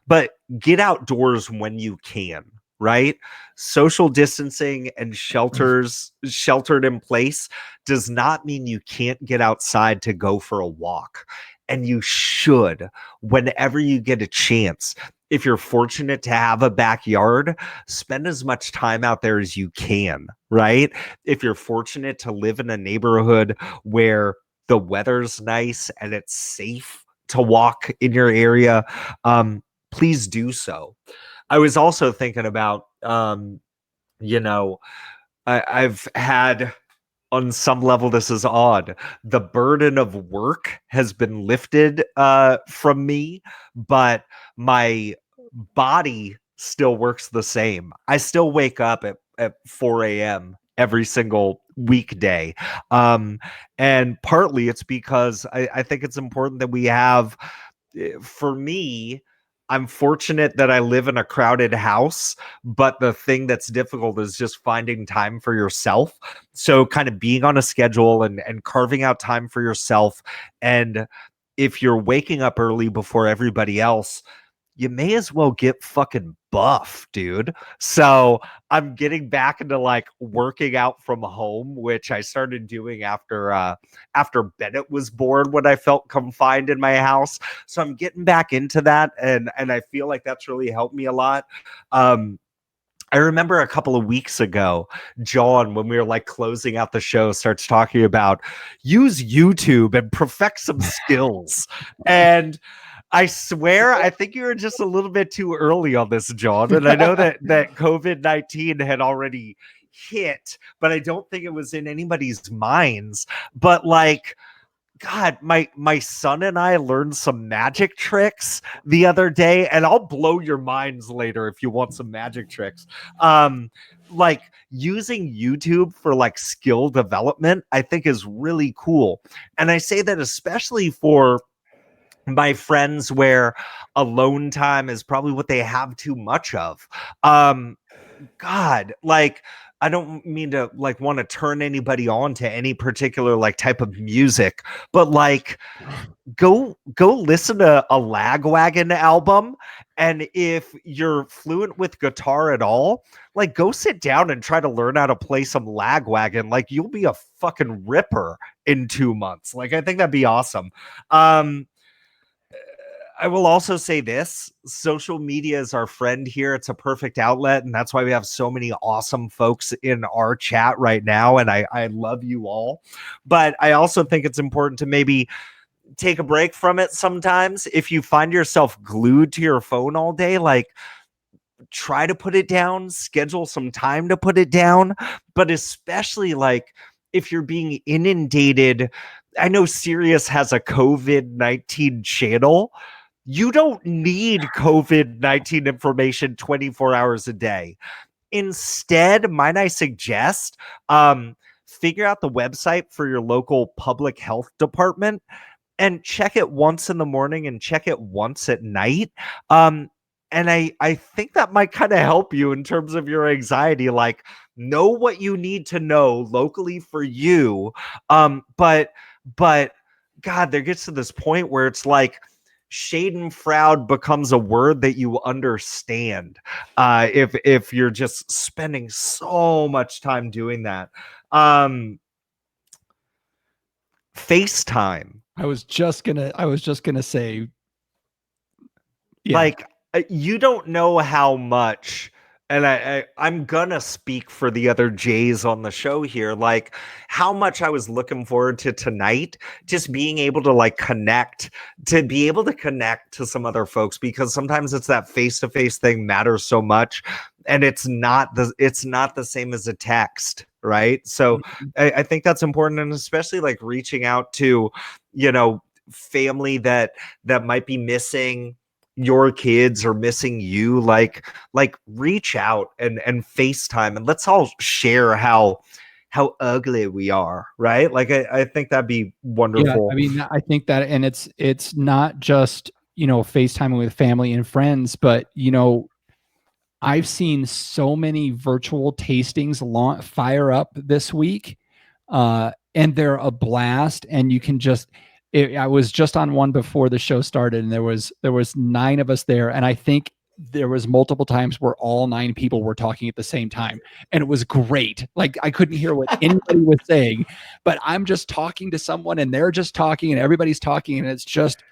but get outdoors when you can, right? Social distancing and sheltered in place does not mean you can't get outside to go for a walk. And you should, whenever you get a chance. If you're fortunate to have a backyard, spend as much time out there as you can, right? If you're fortunate to live in a neighborhood where the weather's nice and it's safe to walk in your area, please do so. I was also thinking about, I've had, on some level, this is odd, the burden of work has been lifted from me, but my body still works the same. I still wake up at 4 a.m. every single weekday. And partly it's because I think it's important that we have, for me, I'm fortunate that I live in a crowded house, but the thing that's difficult is just finding time for yourself. So kind of being on a schedule and carving out time for yourself. And if you're waking up early before everybody else, you may as well get fucking buff, dude. So I'm getting back into like working out from home, which I started doing after Bennett was born, when I felt confined in my house. So I'm getting back into that, and I feel like that's really helped me a lot. I remember a couple of weeks ago, John, when we were like closing out the show, starts talking about use YouTube and perfect some skills. And I swear, I think you were just a little bit too early on this, John. And I know that COVID-19 had already hit, but I don't think it was in anybody's minds. But like, God, my son and I learned some magic tricks the other day, and I'll blow your minds later if you want some magic tricks. Like using YouTube for like skill development, I think is really cool. And I say that especially for my friends where alone time is probably what they have too much of. God, like, I don't mean to like want to turn anybody on to any particular like type of music, but like go listen to a Lagwagon album. And if you're fluent with guitar at all, like go sit down and try to learn how to play some Lagwagon. Like you'll be a fucking ripper in 2 months. Like I think that'd be awesome. I will also say this: social media is our friend here. It's a perfect outlet, and that's why we have so many awesome folks in our chat right now. And I love you all, but I also think it's important to maybe take a break from it sometimes. If you find yourself glued to your phone all day, like, try to put it down, schedule some time to put it down, but especially like if you're being inundated. I know Sirius has a COVID-19 channel. You don't need COVID-19 information 24 hours a day. Instead, might I suggest, figure out the website for your local public health department and check it once in the morning and check it once at night. And I think that might kind of help you in terms of your anxiety. Like, know what you need to know locally for you. But God, there gets to this point where it's like Schadenfreude becomes a word that you understand. If you're just spending so much time doing that. FaceTime. I was just gonna say, yeah. Like, you don't know how much, and I'm gonna speak for the other Jays on the show here, like how much I was looking forward to tonight, just being able to like connect, to be able to connect to some other folks, because sometimes it's that face-to-face thing matters so much, and it's not the same as a text, right? So I think that's important, and especially like reaching out to, family that might be missing your kids or missing you, like reach out and FaceTime, and let's all share how ugly we are, right? Like I think that'd be wonderful. Yeah, I mean, I think that, and it's not just, FaceTiming with family and friends, but I've seen so many virtual tastings fire up this week, and they're a blast. And you can just, I was just on one before the show started, and there was 9 of us there, and I think there was multiple times where all 9 people were talking at the same time, and it was great. Like, I couldn't hear what anybody was saying, but I'm just talking to someone, and they're just talking, and everybody's talking, and it's just,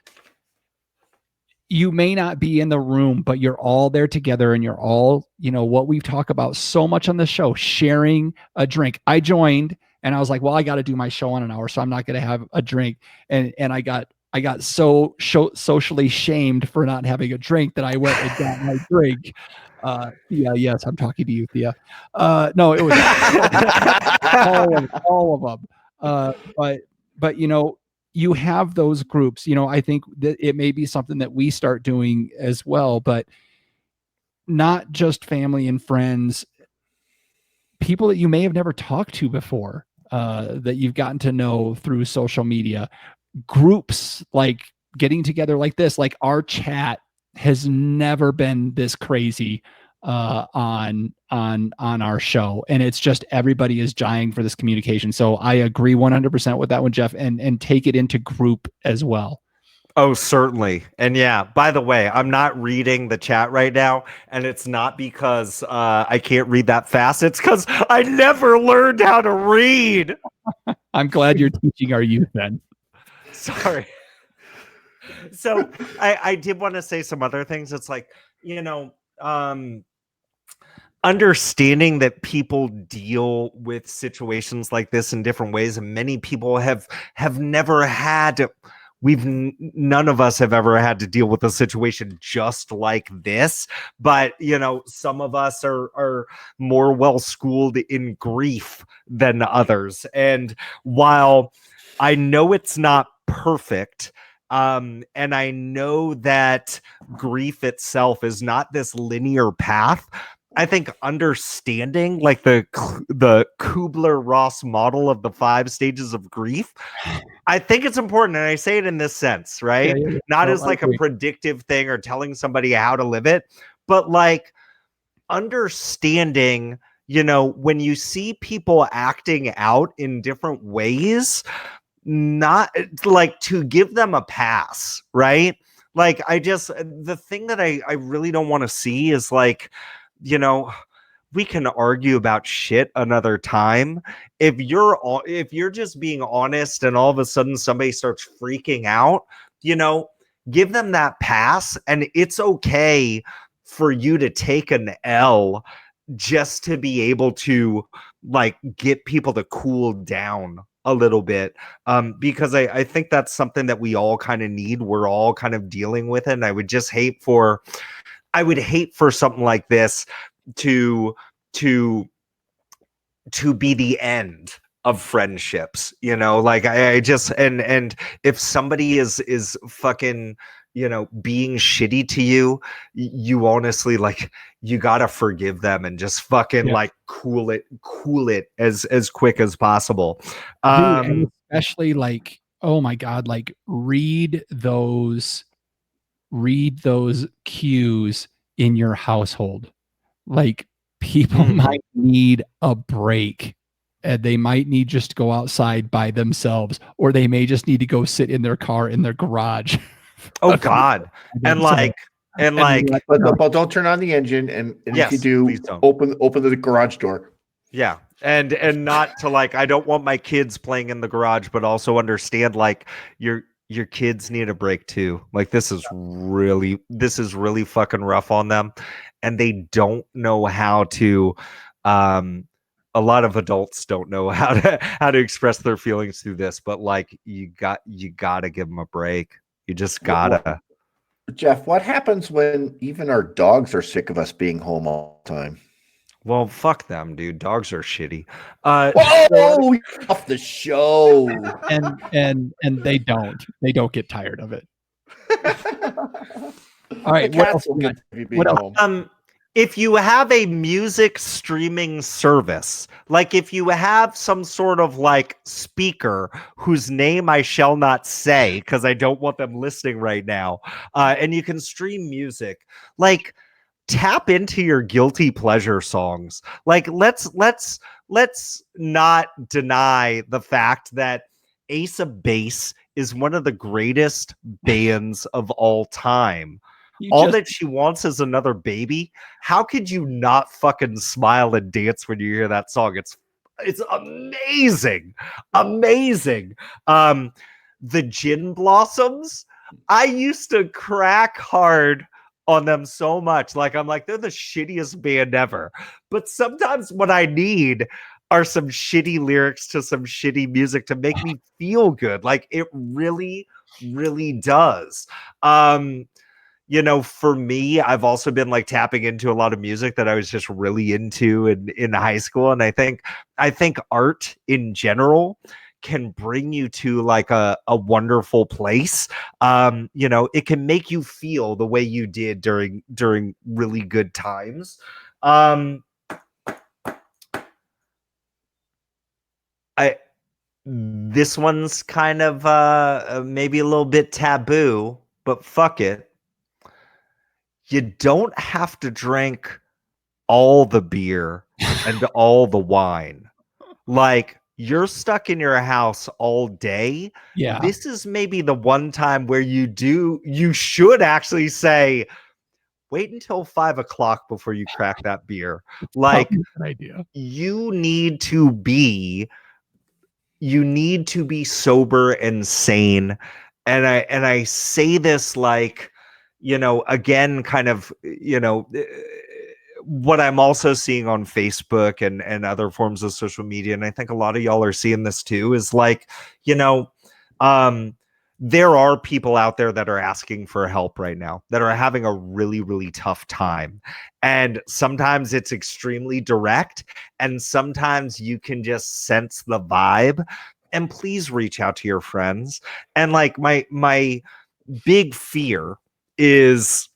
you may not be in the room, but you're all there together, and you're all, what we've talked about so much on the show, sharing a drink. I joined, and I was like, well, I got to do my show in an hour, so I'm not going to have a drink. And I got so socially shamed for not having a drink that I went and got my drink. Thea, yes, I'm talking to you, Thea. No, it was all of them. But you have those groups. I think that it may be something that we start doing as well, but not just family and friends, people that you may have never talked to before, that you've gotten to know through social media, groups, like getting together like this. Like, our chat has never been this crazy on our show, and it's just, everybody is dying for this communication. So I agree 100% with that one, Jeff, and take it into group as well. Oh, certainly. And yeah, by the way, I'm not reading the chat right now, and it's not because I can't read that fast. It's because I never learned how to read. I'm glad you're teaching our youth then. Sorry. So I did want to say some other things. It's like, understanding that people deal with situations like this in different ways, and many people have never had, none of us have ever had to deal with a situation just like this, but some of us are more well schooled in grief than others. And while I know it's not perfect, and I know that grief itself is not this linear path, I think understanding like the Kubler-Ross model of the 5 stages of grief, I think it's important. And I say it in this sense, right? Yeah. Not as like a predictive thing or telling somebody how to live it, but like understanding, when you see people acting out in different ways, not like to give them a pass, right? Like, the thing that I really don't want to see is like, we can argue about shit another time. If you're just being honest and all of a sudden somebody starts freaking out, give them that pass, and it's okay for you to take an L just to be able to like get people to cool down a little bit, because I think that's something that we all kind of need. We're all kind of dealing with it, and I would hate for something like this to to be the end of friendships, like I just, and if somebody is fucking, being shitty to you, you honestly, like, you gotta forgive them and just fucking like cool it as quick as possible. Dude, and especially like, oh my God, like read those cues in your household. Like people might need a break. And they might need just to go outside by themselves, or they may just need to go sit in their car in their garage. Oh God. And like, but don't turn on the engine. And yes, if you do, don't. open the garage door. Yeah. And not to like, I don't want my kids playing in the garage, but also understand like your kids need a break too. Like this is really fucking rough on them. And they don't know how to, a lot of adults don't know how to express their feelings through this, but like you gotta give them a break. You just gotta. Jeff, what happens when even our dogs are sick of us being home all the time? Well, fuck them, dude. Dogs are shitty. Whoa, off the show. And they don't get tired of it. All right, The cats will get to be home. If you have a music streaming service, like if you have some sort of like speaker whose name I shall not say because I don't want them listening right now, and you can stream music, like tap into your guilty pleasure songs. Like let's not deny the fact that Ace of Base is one of the greatest bands of all time. That she wants is another baby. How could you not fucking smile and dance when you hear that song? It's amazing. The Gin Blossoms, I used to crack hard on them so much. Like I'm like, they're the shittiest band ever. But sometimes what I need are some shitty lyrics to some shitty music to make me feel good. Like it really, really does. For me, I've also been like tapping into a lot of music that I was just really into in high school. And I think art in general can bring you to like a wonderful place. It can make you feel the way you did during really good times. This one's kind of maybe a little bit taboo, but fuck it. You don't have to drink all the beer and all the wine. Like you're stuck in your house all day. Yeah. This is maybe the one time where you should actually say, wait until 5 o'clock before you crack that beer. Like an idea. You need to be sober and sane. And I say this like, again, kind of, what I'm also seeing on Facebook and other forms of social media, and I think a lot of y'all are seeing this too, is like, there are people out there that are asking for help right now that are having a really, really tough time. And sometimes it's extremely direct, and sometimes you can just sense the vibe. And please reach out to your friends. And like my big fear is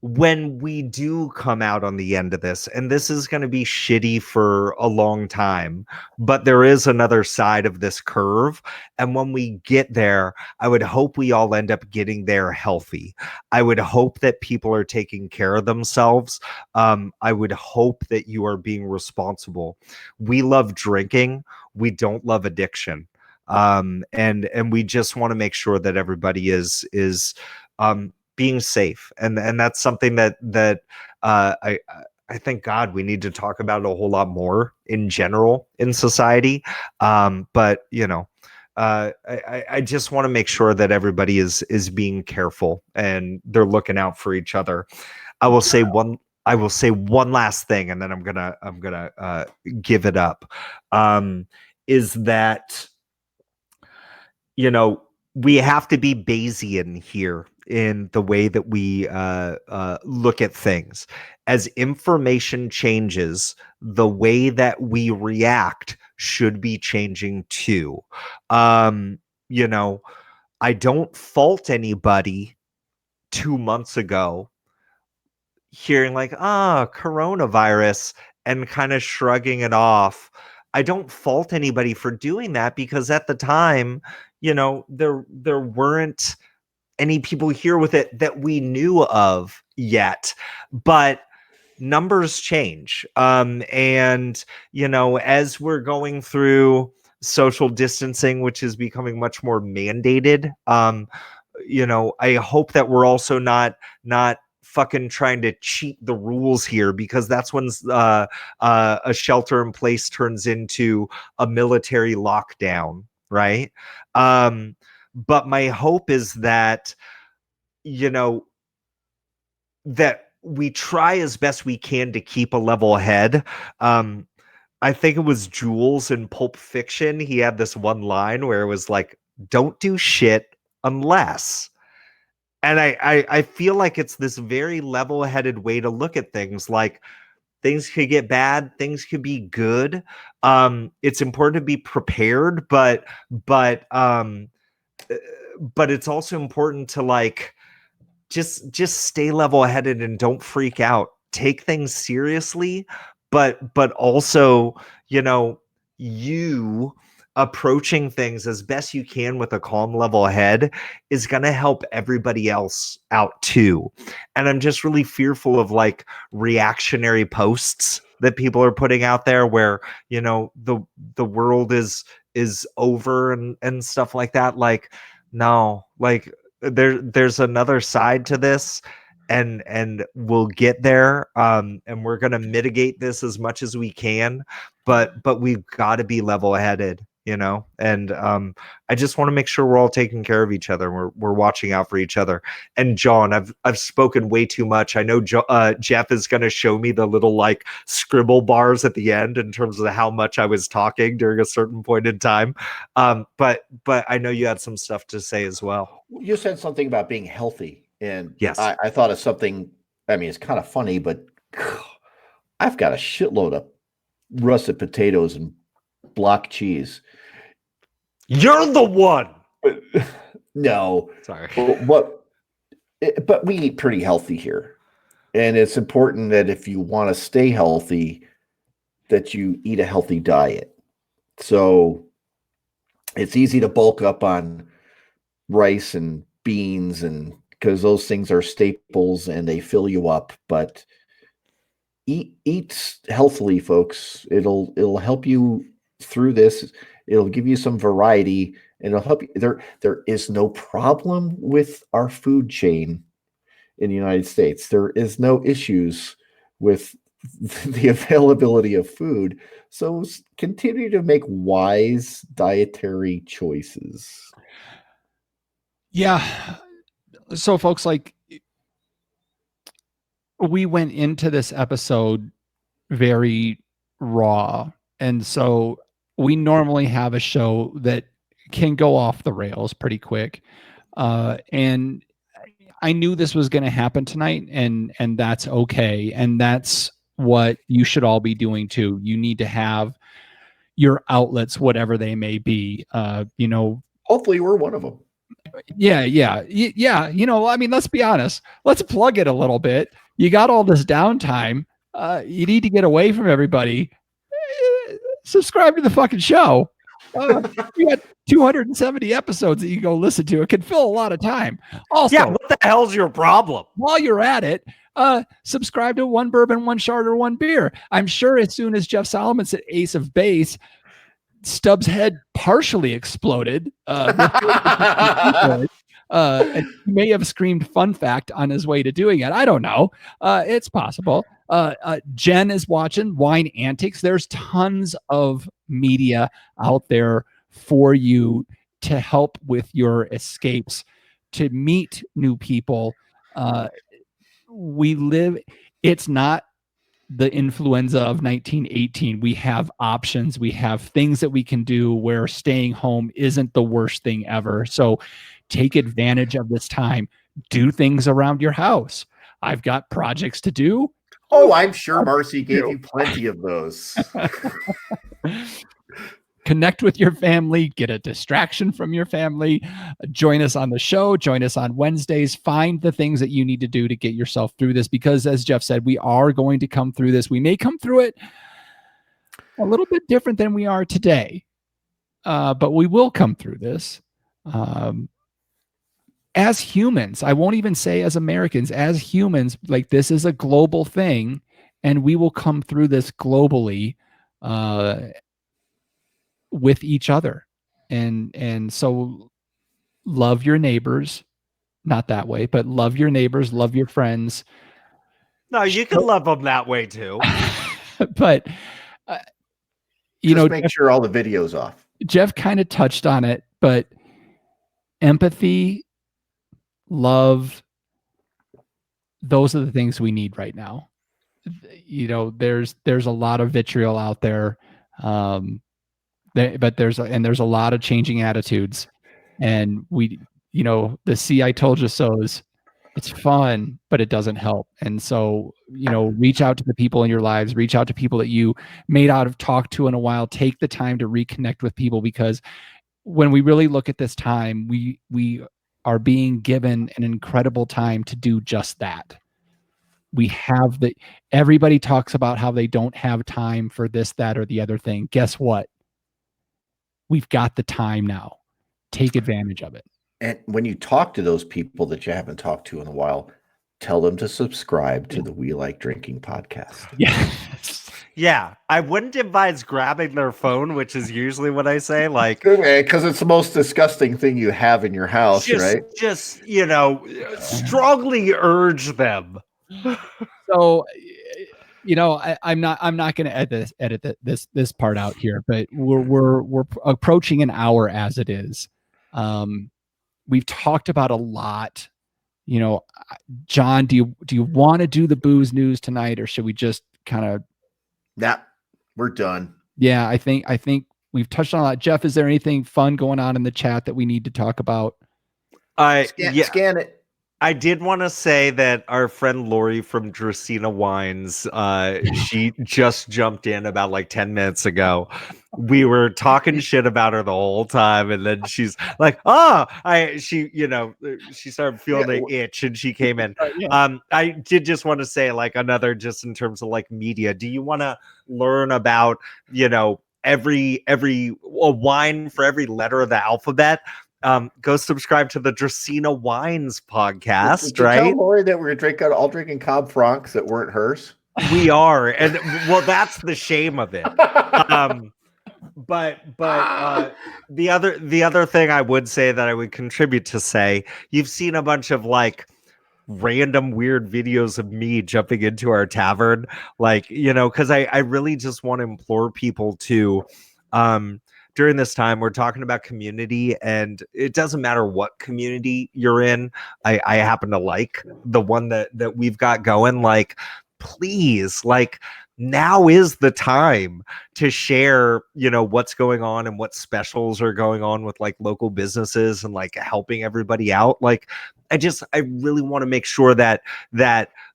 when we do come out on the end of this, and this is going to be shitty for a long time, but there is another side of this curve. And when we get there, I would hope we all end up getting there healthy. I would hope that people are taking care of themselves. I would hope that you are being responsible. We love drinking. We don't love addiction. And we just want to make sure that everybody is being safe, and that's something that I thank God we need to talk about a whole lot more in general in society. But I just want to make sure that everybody is being careful and they're looking out for each other. I will say one last thing, and then I'm gonna give it up. Is that, you know, we have to be Bayesian here in the way that we look at things. As information changes, the way that we react should be changing too. You know, I don't fault anybody 2 months ago hearing like, coronavirus, and kind of shrugging it off. I don't fault anybody for doing that because at the time, you know, there weren't any people here with it that we knew of yet. But numbers change. And, you know, as we're going through social distancing, which is becoming much more mandated, you know, I hope that we're also not fucking trying to cheat the rules here, because that's when a shelter in place turns into a military lockdown, right? But my hope is that, you know, that we try as best we can to keep a level head. I think it was Jules in Pulp Fiction. He had this one line where it was like, "Don't do shit unless." And I feel like it's this very level-headed way to look at things. Like, things could get bad, things could be good. It's important to be prepared, but it's also important to, like, just stay level-headed and don't freak out. Take things seriously, but also, you know, you approaching things as best you can with a calm, level head is going to help everybody else out too. And I'm just really fearful of like reactionary posts that people are putting out there where, you know, the world is over and stuff like that. Like, no, like, there's another side to this, and we'll get there, and we're going to mitigate this as much as we can, but we've got to be level-headed, you know. And I just want to make sure we're all taking care of each other. We're watching out for each other. And John, I've spoken way too much. I know Jeff is going to show me the little like scribble bars at the end in terms of how much I was talking during a certain point in time. But I know you had some stuff to say as well. You said something about being healthy, and Yes. I thought of something. I mean, it's kind of funny, but I've got a shitload of russet potatoes and block cheese. You're the one. No, Sorry. But we eat pretty healthy here, and it's important that if you want to stay healthy, that you eat a healthy diet. So it's easy to bulk up on rice and beans, and because those things are staples and they fill you up. But eat healthily, folks. It'll help you through this. It'll give you some variety, and it'll help you. There is no problem with our food chain in the United States. There is no issues with the availability of food. So continue to make wise dietary choices. Yeah. So folks, like, we went into this episode very raw. And so we normally have a show that can go off the rails pretty quick. And I knew this was going to happen tonight, and that's okay. And that's what you should all be doing too. You need to have your outlets, whatever they may be. You know, hopefully we're one of them. Yeah. You know, I mean, let's be honest. Let's plug it a little bit. You got all this downtime. You need to get away from everybody. Subscribe to the fucking show. You got 270 episodes that you go listen to. It can fill a lot of time. Also, yeah, what the hell's your problem? While you're at it, subscribe to One Bourbon, One Charter, One Beer. I'm sure as soon as Jeff Solomon said Ace of Base, Stubbs' head partially exploded. And he may have screamed "fun fact" on his way to doing it. I don't know. It's possible. Jen is watching Wine Antics. There's tons of media out there for you to help with your escapes, to meet new people. It's not the influenza of 1918. We have options. We have things that we can do where staying home isn't the worst thing ever. So take advantage of this time. Do things around your house. I've got projects to do. Oh, I'm sure Marcy gave you plenty of those. Connect with your family, get a distraction from your family, join us on the show, join us on Wednesdays, find the things that you need to do to get yourself through this, because as Jeff said, we are going to come through this. We may come through it a little bit different than we are today, but we will come through this. As humans, I won't even say as Americans, as humans, like this is a global thing, and we will come through this globally, with each other. And so love your neighbors, not that way, but love your neighbors, love your friends. No, you can love them that way too. But Just make sure all the video's off. Jeff kind of touched on it, but empathy, love, those are the things we need right now. There's a lot of vitriol out there. But there's a lot of changing attitudes, and the "see I told you so's." It's fun, but it doesn't help. And so, reach out to the people in your lives, reach out to people that you may not have talked to in a while. Take the time to reconnect with people, because when we really look at this time, we are being given an incredible time to do just that. Everybody talks about how they don't have time for this, that, or the other thing. Guess what? We've got the time now. Take advantage of it. And when you talk to those people that you haven't talked to in a while, tell them to subscribe to the We Like Drinking podcast. Yes. Yeah. I wouldn't advise grabbing their phone, which is usually what I say. Like, because it's the most disgusting thing you have in your house, right? Just, strongly urge them. So, I'm not going to edit this part out here, but we're approaching an hour as it is. We've talked about a lot. John, do you want to do the booze news tonight, or should we just kind of? Nah, we're done. Yeah, I think we've touched on a lot. Jeff, is there anything fun going on in the chat that we need to talk about? Scan it. I did want to say that our friend Lori from Dracaena Wines, she just jumped in about like 10 minutes ago. We were talking shit about her the whole time, and then she's like, she started feeling the itch, and she came in. I did just want to say, like, another, just in terms of like media, do you want to learn about, every wine for every letter of the alphabet? Go subscribe to the Dracaena Wines podcast. Did you tell Lori that we're all drinking Cab Francs that weren't hers? We are, and well, that's the shame of it. But the other thing I would say that I would contribute to say, you've seen a bunch of like random weird videos of me jumping into our tavern, like, because I really just want to implore people to during this time, we're talking about community, and it doesn't matter what community you're in. I happen to like the one that we've got going. Like, please, like, now is the time to share, what's going on and what specials are going on with like local businesses and like helping everybody out. Like, I really want to make sure that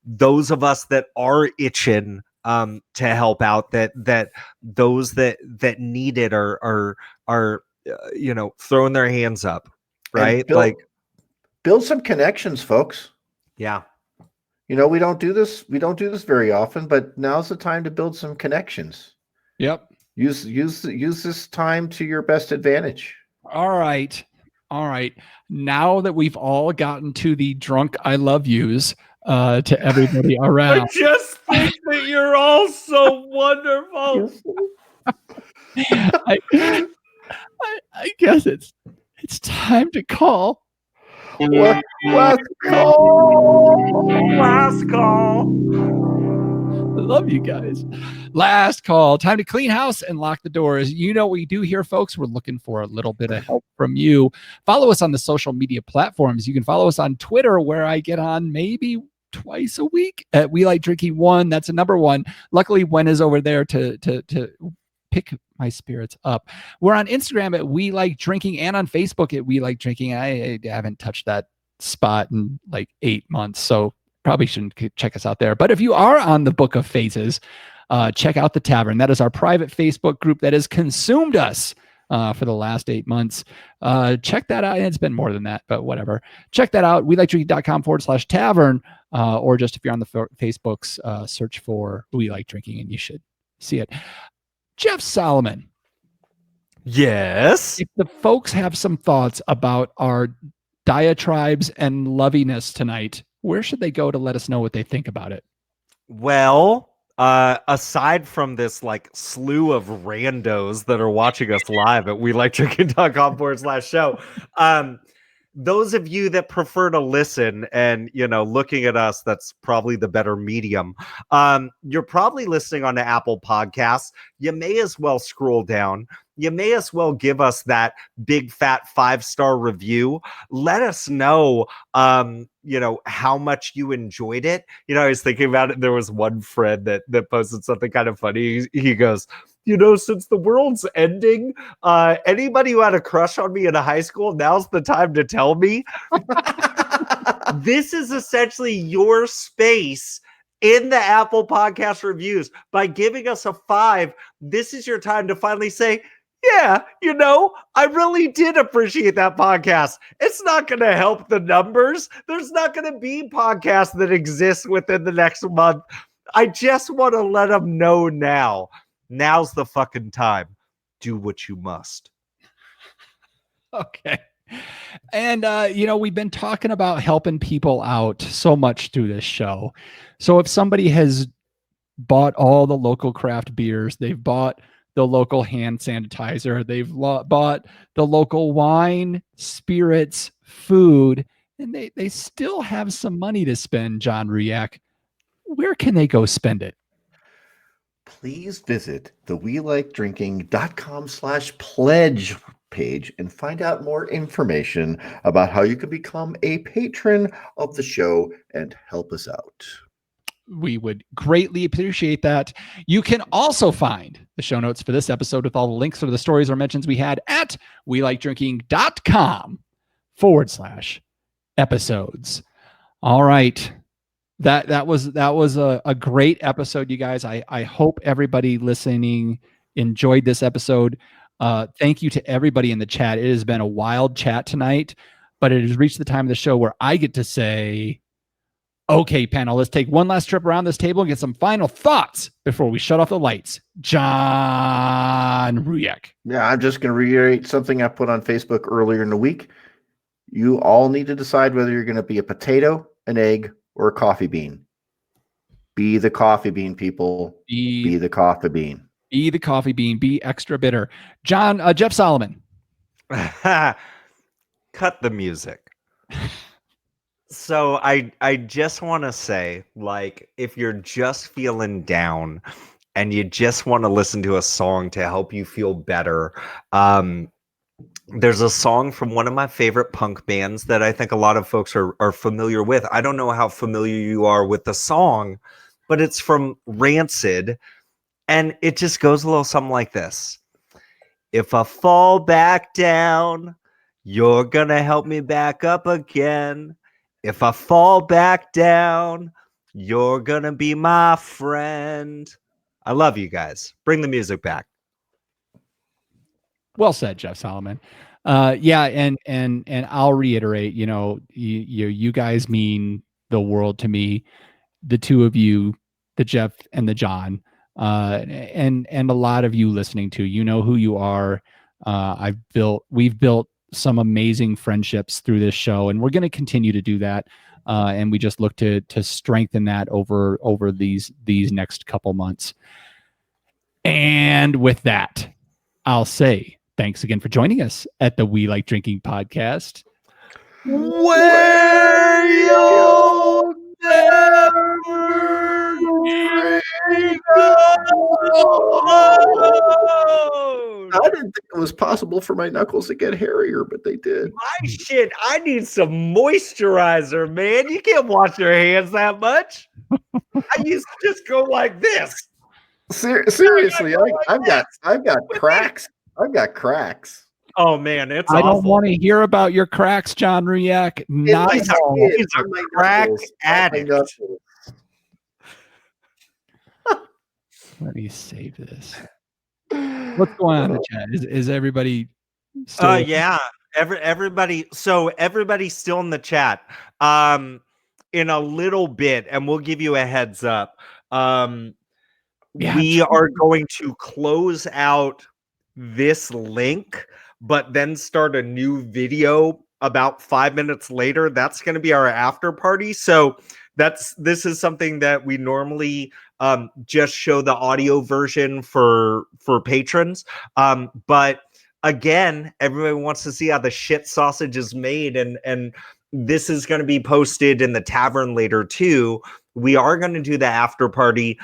those of us that are itching to help out, that those that need it are throwing their hands up, right? Build some connections, folks. Yeah. We don't do this very often, but now's the time to build some connections. Yep. Use this time to your best advantage. All right. Now that we've all gotten to the drunk I love yous, to everybody around. I just think that you're all so wonderful. I guess it's time to call. Last call. Last call. love you guys. Last call. Time to clean house and lock the doors. You know what we do here, folks. We're looking for a little bit of help from you. Follow us on the social media platforms. You can follow us on Twitter, where I get on maybe twice a week at We Like Drinking One. That's a number one. Luckily, Wen is over there to pick my spirits up. We're on Instagram at We Like Drinking and on Facebook at We Like Drinking. I haven't touched that spot in like 8 months, so probably shouldn't check us out there. But if you are on the Book of Phases, check out the Tavern. That is our private Facebook group that has consumed us for the last 8 months. Check that out. It's been more than that, but whatever. Check that out. WeLikeDrinking.com/tavern, or just if you're on the Facebooks, search for We Like Drinking and you should see it. Jeff Solomon. Yes. If the folks have some thoughts about our diatribes and loviness tonight, where should they go to let us know what they think about it? Well, aside from this like slew of randos that are watching us live at welikedrinking.com/show, those of you that prefer to listen and, looking at us, that's probably the better medium. You're probably listening on the Apple Podcasts. You may as well scroll down. You may as well give us that big fat 5-star review. Let us know, how much you enjoyed it. I was thinking about it. There was one friend that posted something kind of funny. He goes, since the world's ending, anybody who had a crush on me in high school, now's the time to tell me. This is essentially your space in the Apple Podcast reviews. By giving us a 5, this is your time to finally say, yeah, I really did appreciate that podcast. It's not going to help the numbers. There's not going to be podcasts that exist within the next month. I just want to let them know now. Now's the fucking time. Do what you must. Okay. And, we've been talking about helping people out so much through this show. So if somebody has bought all the local craft beers, they've bought the local hand sanitizer, they've bought the local wine, spirits, food, and they still have some money to spend, John Ruyak, where can they go spend it? Please visit the weLikeDrinking.com/pledge page and find out more information about how you can become a patron of the show and help us out. We would greatly appreciate that. You can also find the show notes for this episode with all the links for the stories or mentions we had at WeLikeDrinking.com/episodes. All right. That was a great episode, you guys. I hope everybody listening enjoyed this episode. Thank you to everybody in the chat. It has been a wild chat tonight, but it has reached the time of the show where I get to say, okay, panel, let's take one last trip around this table and get some final thoughts before we shut off the lights. John Ruyak. Yeah, I'm just going to reiterate something I put on Facebook earlier in the week. You all need to decide whether you're going to be a potato, an egg, or a coffee bean. Be the coffee bean, people. Be the coffee bean. Be the coffee bean. Be extra bitter. Jeff Solomon. Cut the music. So I just want to say, like, if you're just feeling down and you just want to listen to a song to help you feel better, there's a song from one of my favorite punk bands that I think a lot of folks are familiar with. I don't know how familiar you are with the song, but it's from Rancid, and it just goes a little something like this. If I fall back down, you're gonna help me back up again. If I fall back down, you're gonna be my friend. I love you guys. Bring the music back. Well said, Jeff Solomon. Yeah, and I'll reiterate, you guys mean the world to me, the two of you, the Jeff and the John, and a lot of you listening to, who you are. We've built some amazing friendships through this show, and we're going to continue to do that. And we just look to strengthen that over these next couple months. And with that, I'll say thanks again for joining us at the We Like Drinking podcast. Where you'll never I didn't think it was possible for my knuckles to get hairier, but they did. My shit, I need some moisturizer, man. You can't wash your hands that much. I used to just go like this. Seriously, I've got cracks. I've got cracks. Oh man, it's I don't awful. want to hear about your cracks, John Riak. Not He's at all. He's a crack addict. Let me save this. What's going on in the chat? Is everybody still? Yeah, everybody. So everybody's still in the chat. In a little bit, and we'll give you a heads up. We are going to close out this link, but then start a new video about 5 minutes later. That's going to be our after party. So this is something that we normally just show the audio version for patrons. But again, everybody wants to see how the shit sausage is made, and this is going to be posted in the tavern later too. We are going to do the after party.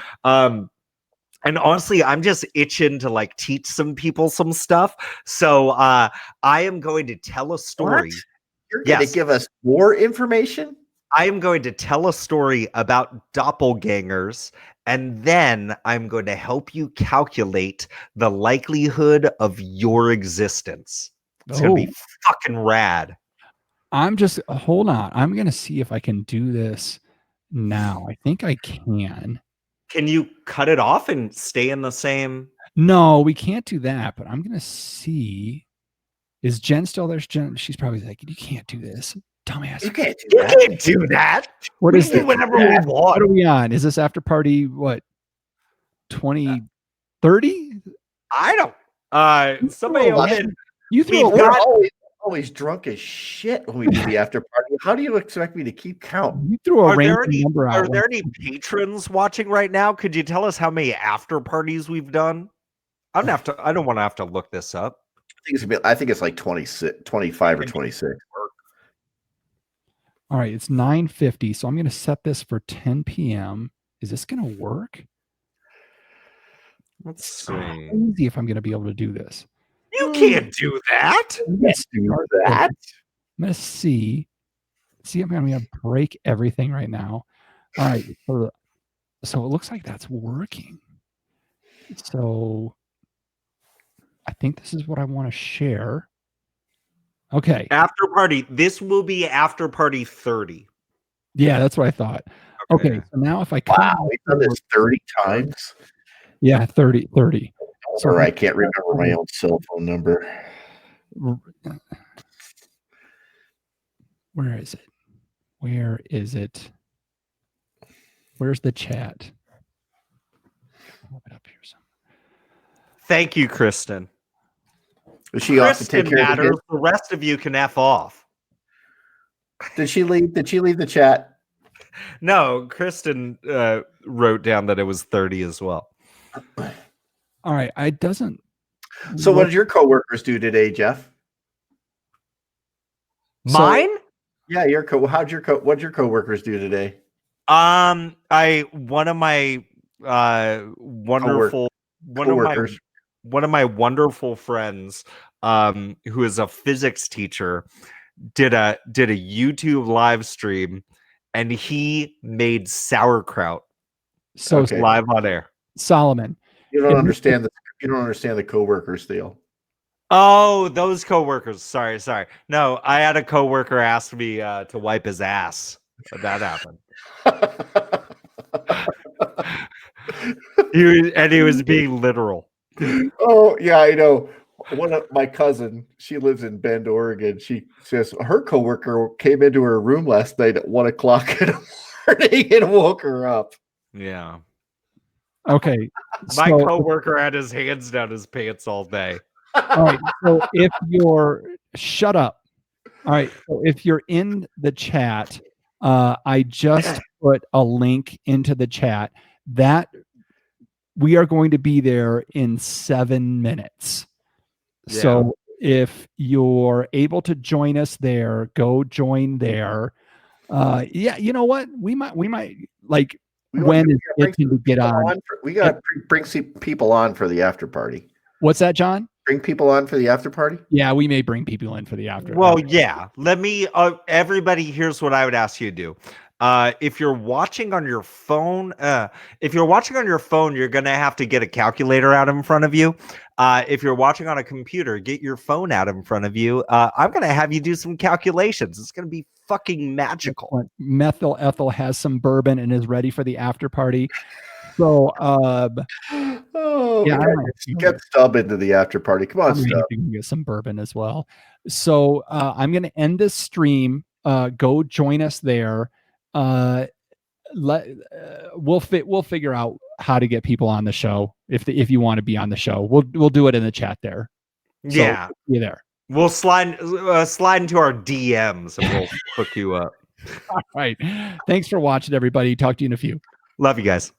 And honestly, I'm just itching to like teach some people some stuff. So I am going to tell a story. What? You're going to give us more information? I am going to tell a story about doppelgangers, and then I'm going to help you calculate the likelihood of your existence. It's going to be fucking rad. Hold on. I'm going to see if I can do this now. I think I can. Can you cut it off and stay in the same? No, we can't do that, but I'm going to see. Is Jen still there? Jen, she's probably like, you can't do this. Dumbass. You can't do that. What is it? Whenever we want. What are we on? Is this after party, what, 2030? I don't. Somebody open. We're always drunk as shit when we do the after party. How do you expect me to keep count? You threw a random number out. Are there any patrons watching right now? Could you tell us how many after parties we've done? I don't want to have to look this up. I think it's like 25 or 26. All right, it's 9:50, so I'm going to set this for 10 p.m. Is this going to work? Let's see. Crazy if I'm going to be able to do this. You can't do that. I'm going to see. See, I'm going to break everything right now. All right, so it looks like that's working. So I think this is what I want to share. Okay. After party. This will be after party 30. Yeah, that's what I thought. Okay. So now if I we've done this 30 times. Yeah, 30. So I can't remember my own cell phone number. Where is it? Where's the chat? I'll it up here somewhere. Thank you, Kristen. Is she off to take care of the rest of you can F off. Did she leave the chat? No, Kristen wrote down that it was 30 as well. All right, it doesn't. So what did your coworkers do today, Jeff? Mine? Yeah, what'd your coworkers do today? One of my wonderful friends, who is a physics teacher, did a YouTube live stream, and he made sauerkraut. So live on air. Solomon, you don't understand the coworkers deal. Oh, those coworkers. Sorry. No, I had a coworker ask me to wipe his ass. That happened. He was being literal. Oh yeah, I know. One of my cousin, she lives in Bend, Oregon. She says her coworker came into her room last night at 1 o'clock in the morning and woke her up. Yeah. Okay. My coworker had his hands down his pants all day. All right. So shut up. All right. So if you're in the chat, I just put a link into the chat that we are going to be there in 7 minutes. Yeah. So if you're able to join us there, go join there. Yeah, you know what? We might like when is it to get on? We got to bring people on for the after party. What's that, John? Bring people on for the after party? Yeah, we may bring people in for the after. Well, yeah. Let me. Everybody, here's what I would ask you to do. If you're watching on your phone, you're gonna have to get a calculator out in front of you. If you're watching on a computer, get your phone out in front of you. I'm gonna have you do some calculations. It's gonna be fucking magical. Methyl Ethel has some bourbon and is ready for the after party. So, yeah, get Stub into the after party. Come on, Stub. Get some bourbon as well. So, I'm going to end this stream. Go join us there. We'll figure out how to get people on the show. If you want to be on the show, we'll do it in the chat there. So, yeah, you there. We'll slide into our DMs and we'll hook you up. All right. Thanks for watching, everybody. Talk to you in a few. Love you guys.